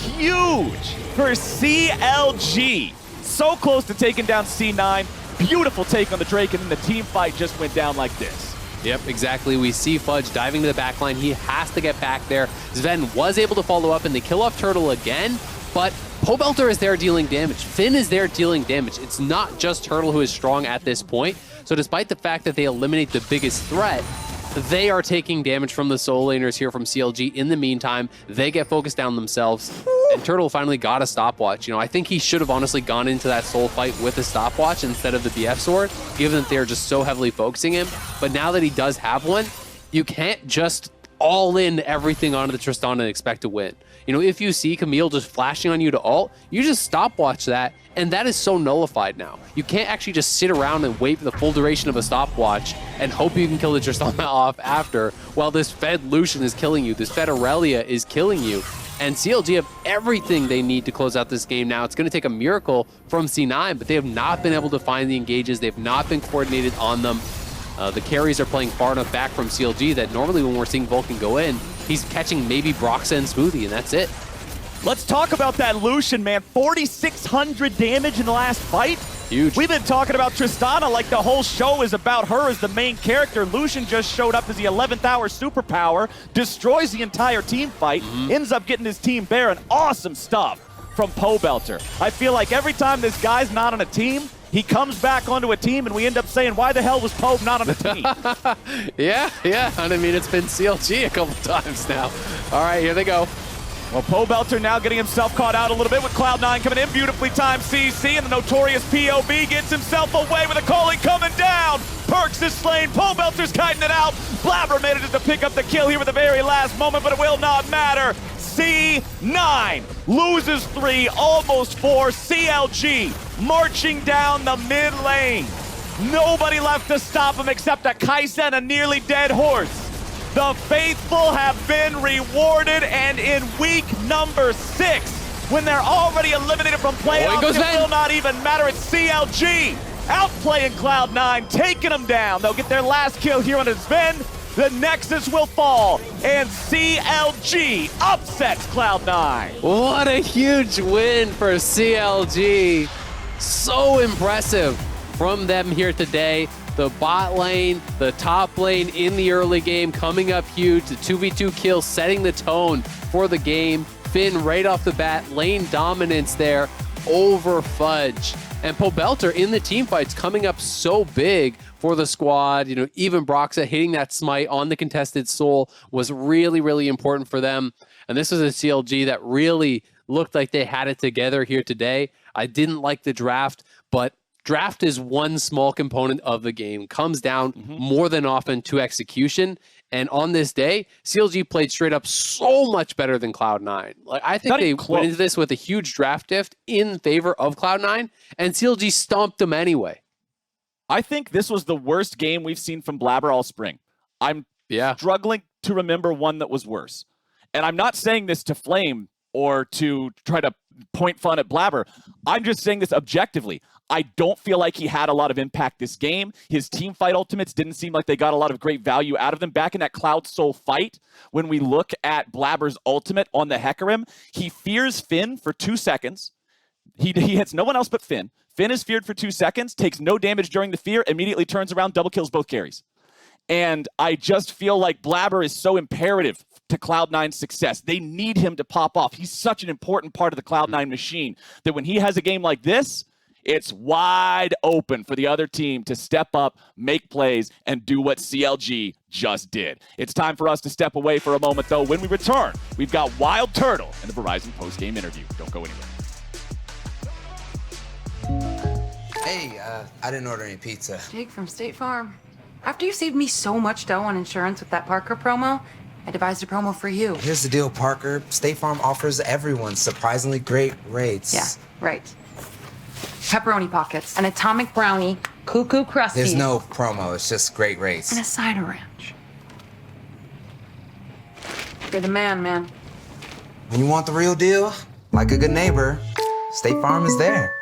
G: Huge for CLG. So close to taking down C9. Beautiful take on the Drake, and then the team fight just went down like this.
F: Yep, exactly. We see Fudge diving to the backline. He has to get back there. Sven was able to follow up and they kill off Turtle again, but Pobelter is there dealing damage. Finn is there dealing damage. It's not just Turtle who is strong at this point. So despite the fact that they eliminate the biggest threat, they are taking damage from the soul laners here from CLG. In the meantime, they get focused down themselves, and Turtle finally got a stopwatch. You know, I think he should have honestly gone into that soul fight with a stopwatch instead of the BF sword, given that they're just so heavily focusing him. But now that he does have one, you can't just all in everything onto the Tristan and expect to win. You know, if you see Camille just flashing on you to ult, you just stopwatch that, and that is so nullified now. You can't actually just sit around and wait for the full duration of a stopwatch and hope you can kill the Tristan off after, while this Fed Lucian is killing you, this Fed Aurelia is killing you. And CLG have everything they need to close out this game now. It's going to take a miracle from C9, but they have not been able to find the engages. They've not been coordinated on them. The carries are playing far enough back from CLG that normally when we're seeing Vulcan go in, he's catching maybe Broxa and Smoothie, and that's it.
G: Let's talk about that Lucian, man. 4,600 damage in the last fight.
F: Huge.
G: We've been talking about Tristana like the whole show is about her as the main character. Lucian just showed up as the 11th hour superpower, destroys the entire team fight, ends up getting his team bare, and awesome stuff from Pobelter. I feel like every time this guy's not on a team, he comes back onto a team and we end up saying, why the hell was Pobe not on a team?
F: Yeah. And I mean, it's been CLG a couple times now. All right, here they go.
G: Well, Pobelter now getting himself caught out a little bit with Cloud9 coming in. Beautifully timed CC, and the notorious POV gets himself away with a calling coming down. Perks is slain. Pobelter's kiting it out. Blabber manages to pick up the kill here at the very last moment, but it will not matter. C9 loses 3, almost 4. CLG marching down the mid lane. Nobody left to stop him except a Kaisa and a nearly dead horse. The faithful have been rewarded, and in week number 6, when they're already eliminated from playoffs, it will not even matter. It's CLG outplaying Cloud9, taking them down. They'll get their last kill here on his Sven. The Nexus will fall, and CLG upsets Cloud9.
F: What a huge win for CLG. So impressive from them here today. The bot lane, the top lane in the early game coming up huge. The 2v2 kill setting the tone for the game. Finn right off the bat, lane dominance there over Fudge. And Pobelter in the team fights coming up so big for the squad. You know, even Broxa hitting that smite on the contested soul was really, really important for them. And this was a CLG that really looked like they had it together here today. I didn't like the draft, but draft is one small component of the game. Comes down more than often to execution. And on this day, CLG played straight up so much better than Cloud9. Like, I think they went into this with a huge draft diff in favor of Cloud9, and CLG stomped them anyway.
G: I think this was the worst game we've seen from Blabber all spring. I'm struggling to remember one that was worse. And I'm not saying this to flame or to try to point fun at Blabber. I'm just saying this objectively. I don't feel like he had a lot of impact this game. His team fight ultimates didn't seem like they got a lot of great value out of them. Back in that Cloud Soul fight, when we look at Blabber's ultimate on the Hecarim, he fears Finn for 2 seconds. He hits no one else but Finn. Finn is feared for 2 seconds, takes no damage during the fear, immediately turns around, double kills both carries. And I just feel like Blabber is so imperative to Cloud9's success. They need him to pop off. He's such an important part of the Cloud9 machine that when he has a game like this, it's wide open for the other team to step up, make plays, and do what CLG just did. It's time for us to step away for a moment, though. When we return, we've got Wild Turtle and the Verizon post-game interview. Don't go anywhere.
H: Hey, I didn't order any pizza.
I: Jake from State Farm. After you saved me so much dough on insurance with that Parker promo, I devised a promo for you.
H: Here's the deal, Parker. State Farm offers everyone surprisingly great rates.
I: Yeah, right. Pepperoni pockets, an atomic brownie, cuckoo crusty.
H: There's no promo, it's just great rates.
I: And a cider ranch. You're the man, man.
H: When you want the real deal, like a good neighbor, State Farm is there.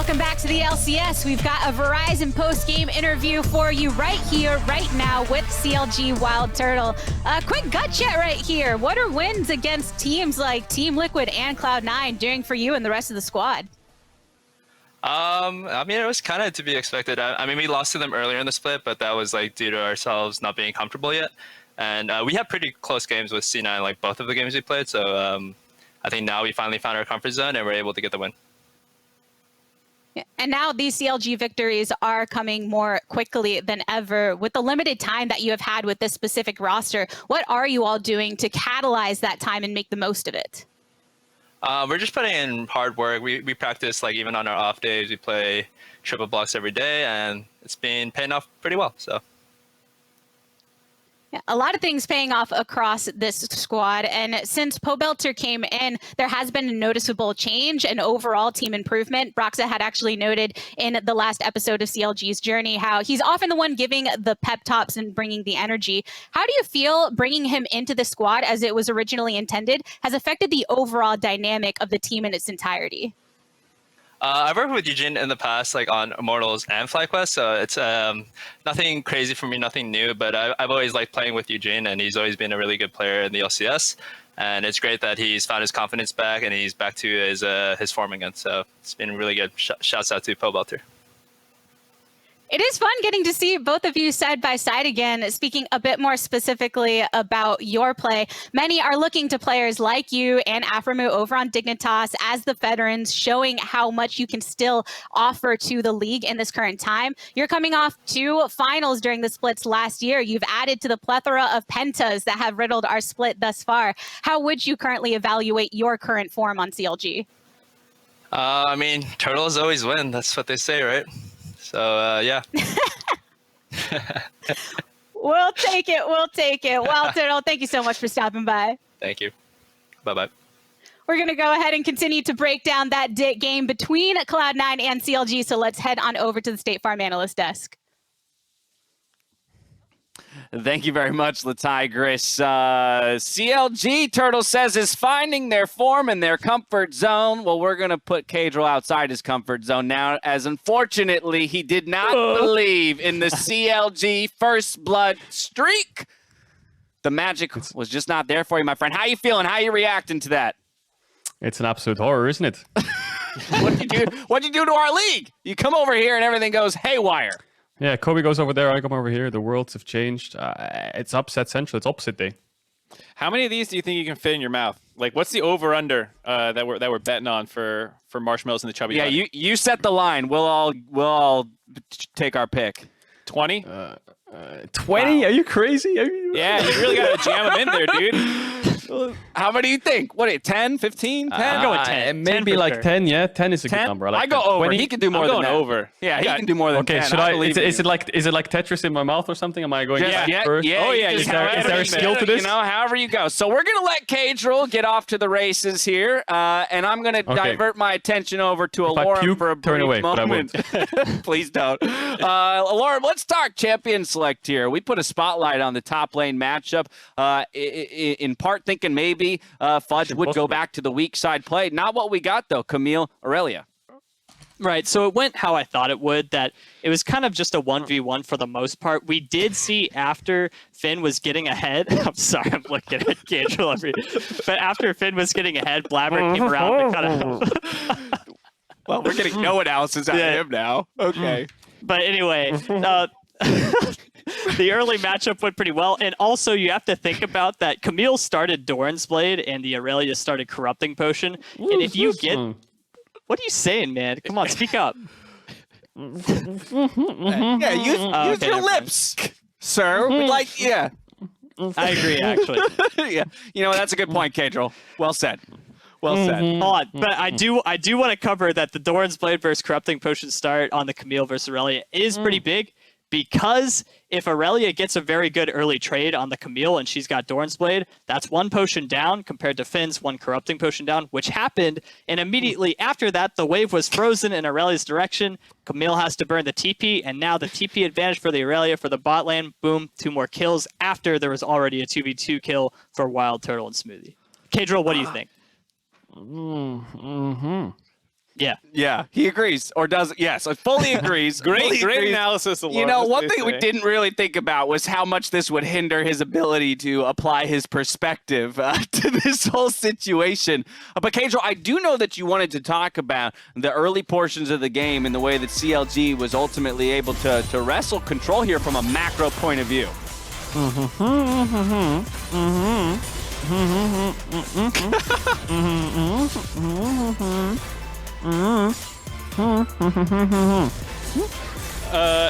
J: Welcome back to the LCS. We've got a Verizon post-game interview for you right here, right now with CLG Wild Turtle. A quick gut chat right here. What are wins against teams like Team Liquid and Cloud9 doing for you and the rest of the squad?
K: I mean, it was kind of to be expected. I mean, we lost to them earlier in the split, but that was like due to ourselves not being comfortable yet. And we had pretty close games with C9, like both of the games we played. So I think now we finally found our comfort zone and we're able to get the win.
J: And now these CLG victories are coming more quickly than ever. With the limited time that you have had with this specific roster, what are you all doing to catalyze that time and make the most of it?
K: We're just putting in hard work. We practice, like, even on our off days. We play triple blocks every day, and it's been paying off pretty well. So.
J: Yeah, a lot of things paying off across this squad. And since Pobelter came in, there has been a noticeable change and overall team improvement. Broxa had actually noted in the last episode of CLG's journey how he's often the one giving the pep talks and bringing the energy. How do you feel bringing him into the squad as it was originally intended has affected the overall dynamic of the team in its entirety?
K: I've worked with Eugene in the past, like on Immortals and FlyQuest, so it's nothing crazy for me, nothing new, but I've always liked playing with Eugene, and he's always been a really good player in the LCS, and it's great that he's found his confidence back, and he's back to his form again, so it's been really good. Shouts out to Pobelter.
J: It is fun getting to see both of you side by side again. Speaking a bit more specifically about your play, many are looking to players like you and Aframu over on Dignitas as the veterans, showing how much you can still offer to the league in this current time. You're coming off 2 finals during the splits last year. You've added to the plethora of pentas that have riddled our split thus far. How would you currently evaluate your current form on CLG?
K: I mean, turtles always win. That's what they say, right? So, yeah.
J: We'll take it. We'll take it. Wild Turtle, thank you so much for stopping by.
K: Thank you. Bye-bye.
J: We're going to go ahead and continue to break down that game between Cloud9 and CLG. So let's head on over to the State Farm Analyst Desk.
A: Thank you very much, Latigris. CLG, Turtle says, is finding their form in their comfort zone. Well, we're going to put Cadril outside his comfort zone now, as unfortunately he did not believe in the CLG first blood streak. The magic was just not there for you, my friend. How you feeling? How you reacting to that?
C: It's an absolute horror, isn't it?
A: What'd you do to our league? You come over here and everything goes haywire.
C: Yeah, Kobe goes over there, I come over here. The worlds have changed. It's upset central. It's opposite day.
D: How many of these do you think you can fit in your mouth? Like, what's the over/under that we're betting on for marshmallows in the chubby?
A: Yeah,
D: butter?
A: you set the line. We'll all take our pick.
D: 20?
C: 20? Wow. Are you crazy?
D: Yeah, you really got to jam them in there, dude.
A: How many do you think? What, 10, 15, 10?
B: I'm going 10.
C: Maybe
B: 10
C: like
B: sure.
C: 10, yeah. 10 is a
A: 10?
C: good number. I like
A: go
C: 10.
A: over.
C: 20?
A: He can do more
D: I'm
A: than
D: going
A: that.
D: over.
A: Yeah, he can do more than 10.
C: Okay, is it like Tetris in my mouth or something? Am I going first?
A: Yeah.
D: Oh, yeah.
C: Is there a skill to this?
A: You know, however you go. So we're going to let Cadril get off to the races here, and I'm going to divert my attention over to Alorum for a brief moment. Please don't. Alorum, let's talk champion select here. We put a spotlight on the top lane matchup, in part thinking maybe Fudge would go back to the weak side play. Not what we got, though. Camille, Aurelia.
B: Right, so it went how I thought it would, that it was kind of just a 1v1 for the most part. We did see after Finn was getting ahead, I'm sorry, I'm looking at Cadril but after Finn was getting ahead, Blabber came around and kind of...
A: Well, we're getting no analysis out of him now. Okay.
B: But anyway, the early matchup went pretty well. And also, you have to think about that Camille started Doran's Blade and the Aurelia started Corrupting Potion. And if you get... What are you saying, man? Come on, speak up.
A: Yeah, use your lips, sir.
B: I agree, actually.
A: Yeah, you know, that's a good point, Cadril. Well said. Well said.
B: Hold on, but I do want to cover that the Doran's Blade versus Corrupting Potion start on the Camille versus Aurelia is pretty big, because if Aurelia gets a very good early trade on the Camille and she's got Doran's Blade, that's 1 potion down compared to Finn's 1 Corrupting Potion down, which happened, and immediately after that, the wave was frozen in Aurelia's direction. Camille has to burn the TP, and now the TP advantage for the Aurelia for the bot lane, boom, 2 more kills after there was already a 2v2 kill for Wild Turtle and Smoothie. Cadril, what do you think?
A: Yeah, he agrees or doesn't. Yes, fully agrees.
D: Great analysis.
A: You know, one thing we didn't really think about was how much this would hinder his ability to apply his perspective to this whole situation. But Cadro, I do know that you wanted to talk about the early portions of the game and the way that CLG was ultimately able to wrestle control here from a macro point of view.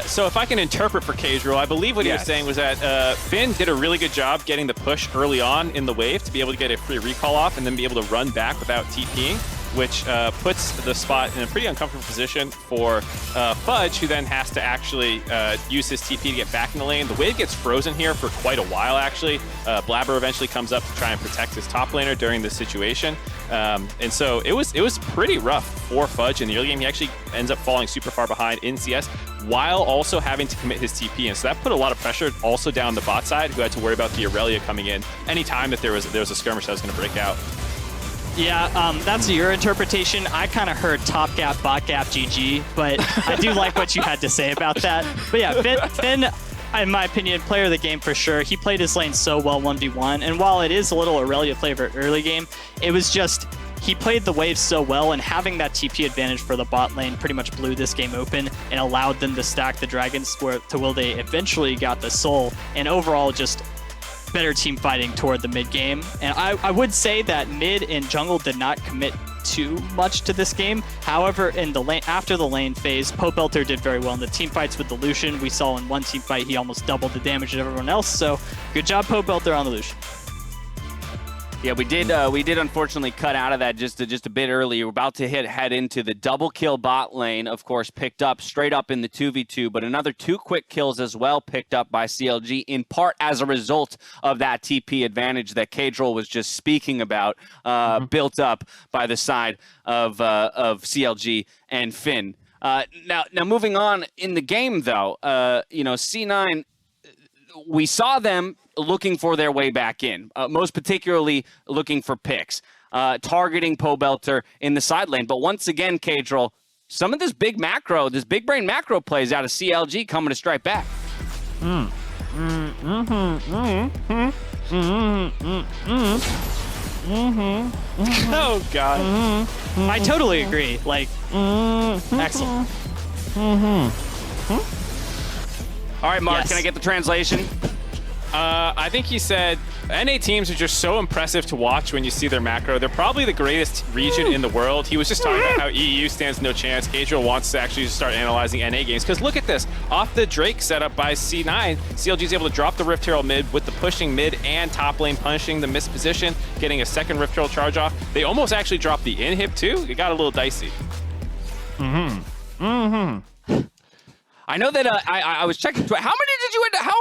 D: So if I can interpret for Cadro, I believe what he was saying was that Finn did a really good job getting the push early on in the wave to be able to get a free recall off and then be able to run back without TPing, which puts the spot in a pretty uncomfortable position for Fudge, who then has to actually use his TP to get back in the lane. The wave gets frozen here for quite a while, actually. Blabber eventually comes up to try and protect his top laner during this situation. And so it was pretty rough for Fudge in the early game. He actually ends up falling super far behind in CS while also having to commit his TP. And so that put a lot of pressure also down the bot side, who had to worry about the Aurelia coming in anytime that there was a skirmish that was going to break out.
B: Yeah, that's your interpretation. I kind of heard top gap, bot gap, GG, but I do like what you had to say about that. But yeah, Finn, in my opinion, player of the game for sure. He played his lane so well 1v1, and while it is a little Aurelia flavored early game, it was just he played the wave so well, and having that TP advantage for the bot lane pretty much blew this game open and allowed them to stack the dragons to where they eventually got the soul, and overall just better team fighting toward the mid game. And I would say that mid and jungle did not commit too much to this game. However, in the lane after the lane phase, Pobelter did very well in the team fights with the Lucian. We saw in one team fight he almost doubled the damage of everyone else. So good job, Pobelter, on the Lucian.
A: Yeah, we did unfortunately cut out of that just a bit early. We're about to head into the double kill bot lane, of course, picked up straight up in the 2v2, but another 2 quick kills as well picked up by CLG, in part as a result of that TP advantage that Cadrol was just speaking about, built up by the side of CLG and Finn. Now moving on in the game, though, C9, we saw them looking for their way back in, most particularly looking for picks, targeting Pobelter in the side lane. But once again, Cadrol, some of this big brain macro plays out of CLG coming to strike back.
D: Oh, God.
B: I totally agree. Like, excellent.
A: All right, Mark,
B: Yes.
A: can I get the translation?
D: I think he said NA teams are just so impressive to watch when you see their macro. They're probably the greatest region in the world. He was just talking about how EU stands no chance. Cadro wants to actually start analyzing NA games. Because look at this. Off the Drake setup by C9, CLG is able to drop the Rift Herald mid with the pushing mid and top lane, punishing the missed position, getting a second Rift Herald charge off. They almost actually dropped the inhib too. It got a little dicey.
A: I know that I was checking. How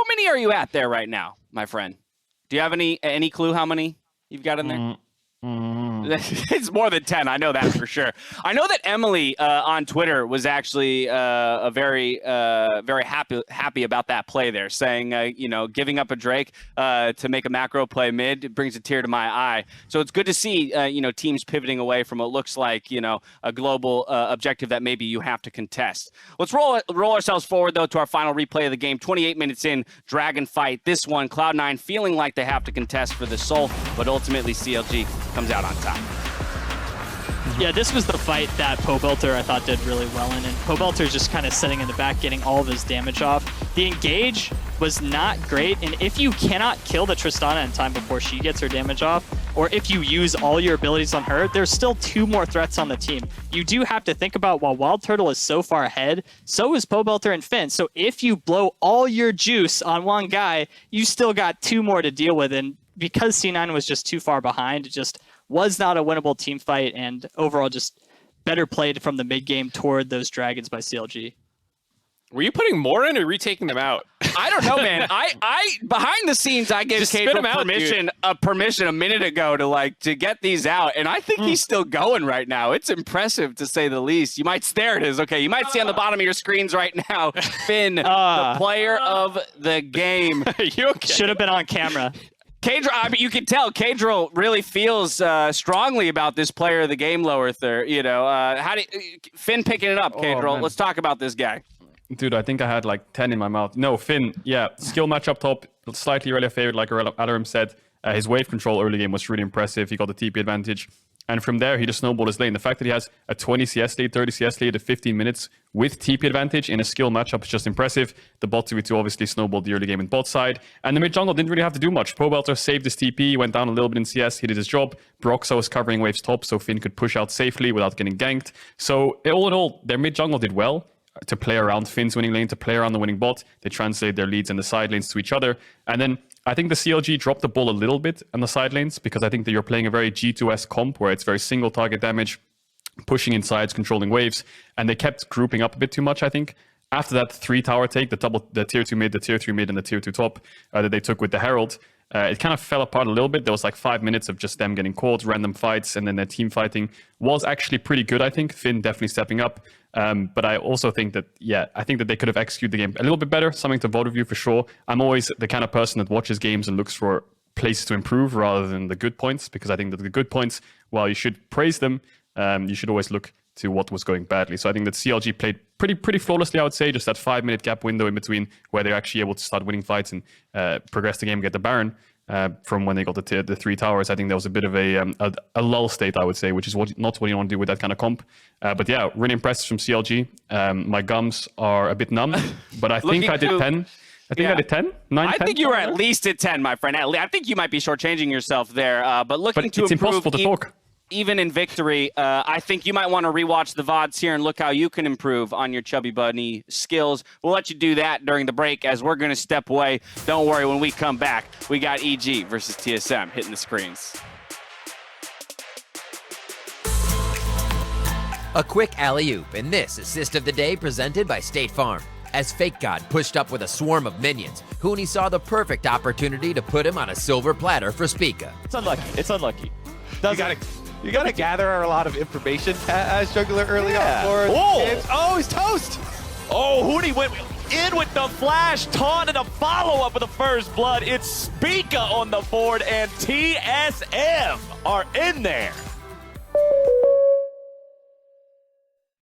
A: many are you at there right now, my friend? Do you have any clue how many you've got in there? It's more than 10. I know that for sure. I know that Emily on Twitter was actually very happy about that play there, saying giving up a Drake to make a macro play mid, it brings a tear to my eye. So it's good to see teams pivoting away from what looks like a global objective that maybe you have to contest. Let's roll ourselves forward though to our final replay of the game. 28 minutes in, Dragon fight. This one, Cloud9 feeling like they have to contest for the soul, but ultimately CLG comes out on top.
B: Yeah, this was the fight that Pobelter I thought did really well in, and Pobelter's just kind of sitting in the back getting all of his damage off. The engage was not great, and if you cannot kill the Tristana in time before she gets her damage off, or if you use all your abilities on her, there's still 2 more threats on the team. You do have to think about, while Wild Turtle is so far ahead, so is Pobelter and Finn. So if you blow all your juice on one guy, you still got 2 more to deal with, and because C9 was just too far behind, it just was not a winnable team fight, and overall just better played from the mid game toward those dragons by CLG.
D: Were you putting more in or retaking them out?
A: I don't know, man. I behind the scenes, I gave Cadro permission a minute ago to get these out, and I think he's still going right now. It's impressive to say the least. You might there it is. Okay, you might see on the bottom of your screens right now, Finn, the player of the game.
B: You okay? Should have been on camera.
A: Kadril, I mean, you can tell Kadril really feels strongly about this player of the game, lower third. You know, Finn picking it up, Kadril.
C: Man.
A: Let's talk about this guy.
C: Dude, I think I had like 10 in my mouth. No, Finn, yeah, skill match up top, slightly earlier favorite, like Alarim said. His wave control early game was really impressive. He got the TP advantage. And from there, he just snowballed his lane. The fact that he has a 20 CS lead, 30 CS lead at 15 minutes with TP advantage in a skill matchup is just impressive. The bot 2v2 obviously snowballed the early game in bot side. And the mid jungle didn't really have to do much. Pobelter saved his TP, went down a little bit in CS, he did his job. Broxah was covering waves top, so Finn could push out safely without getting ganked. So all in all, their mid jungle did well to play around Finn's winning lane, to play around the winning bot. They translate their leads in the side lanes to each other. And then I think the CLG dropped the ball a little bit on the side lanes because I think that you're playing a very G2S comp where it's very single target damage, pushing in sides, controlling waves, and they kept grouping up a bit too much, I think. After that 3 tower take, the tier 2 mid, the tier 3 mid, and the tier 2 top that they took with the Herald, it kind of fell apart a little bit. There was like 5 minutes of just them getting caught, random fights, and then their team fighting was actually pretty good, I think. Finn definitely stepping up. But I also think that, I think that they could have executed the game a little bit better, something to vote review for sure. I'm always the kind of person that watches games and looks for places to improve rather than the good points, because I think that the good points, while you should praise them, you should always look to what was going badly. So I think that CLG played pretty flawlessly, I would say. Just that 5-minute gap window in between where they're actually able to start winning fights and progress the game, get the Baron. From when they got the 3 towers, I think there was a bit of a lull state, I would say, which is not what you want to do with that kind of comp. But yeah, really impressed from CLG. My gums are a bit numb, but I think I did 10. I think I did 10? 9,
A: I
C: 10?
A: think you were at least at 10, my friend. I think you might be shortchanging yourself there. But looking
C: But
A: to
C: it's
A: improve
C: impossible to talk.
A: even in victory, I think you might want to rewatch the VODs here and look how you can improve on your Chubby Bunny skills. We'll let you do that during the break as we're going to step away. Don't worry, when we come back, we got EG versus TSM hitting the screens.
L: A quick alley-oop, and this assist of the day presented by State Farm. As Fake God pushed up with a swarm of minions, Huni saw the perfect opportunity to put him on a silver platter for Spica.
G: It's unlucky. It's unlucky.
M: You gotta gather a lot of information as juggler early on board.
G: Oh!
M: He's toast!
G: Oh, Huni went in with the flash, taunt, and a follow-up with the first blood. It's Spica on the board, and TSM are in there.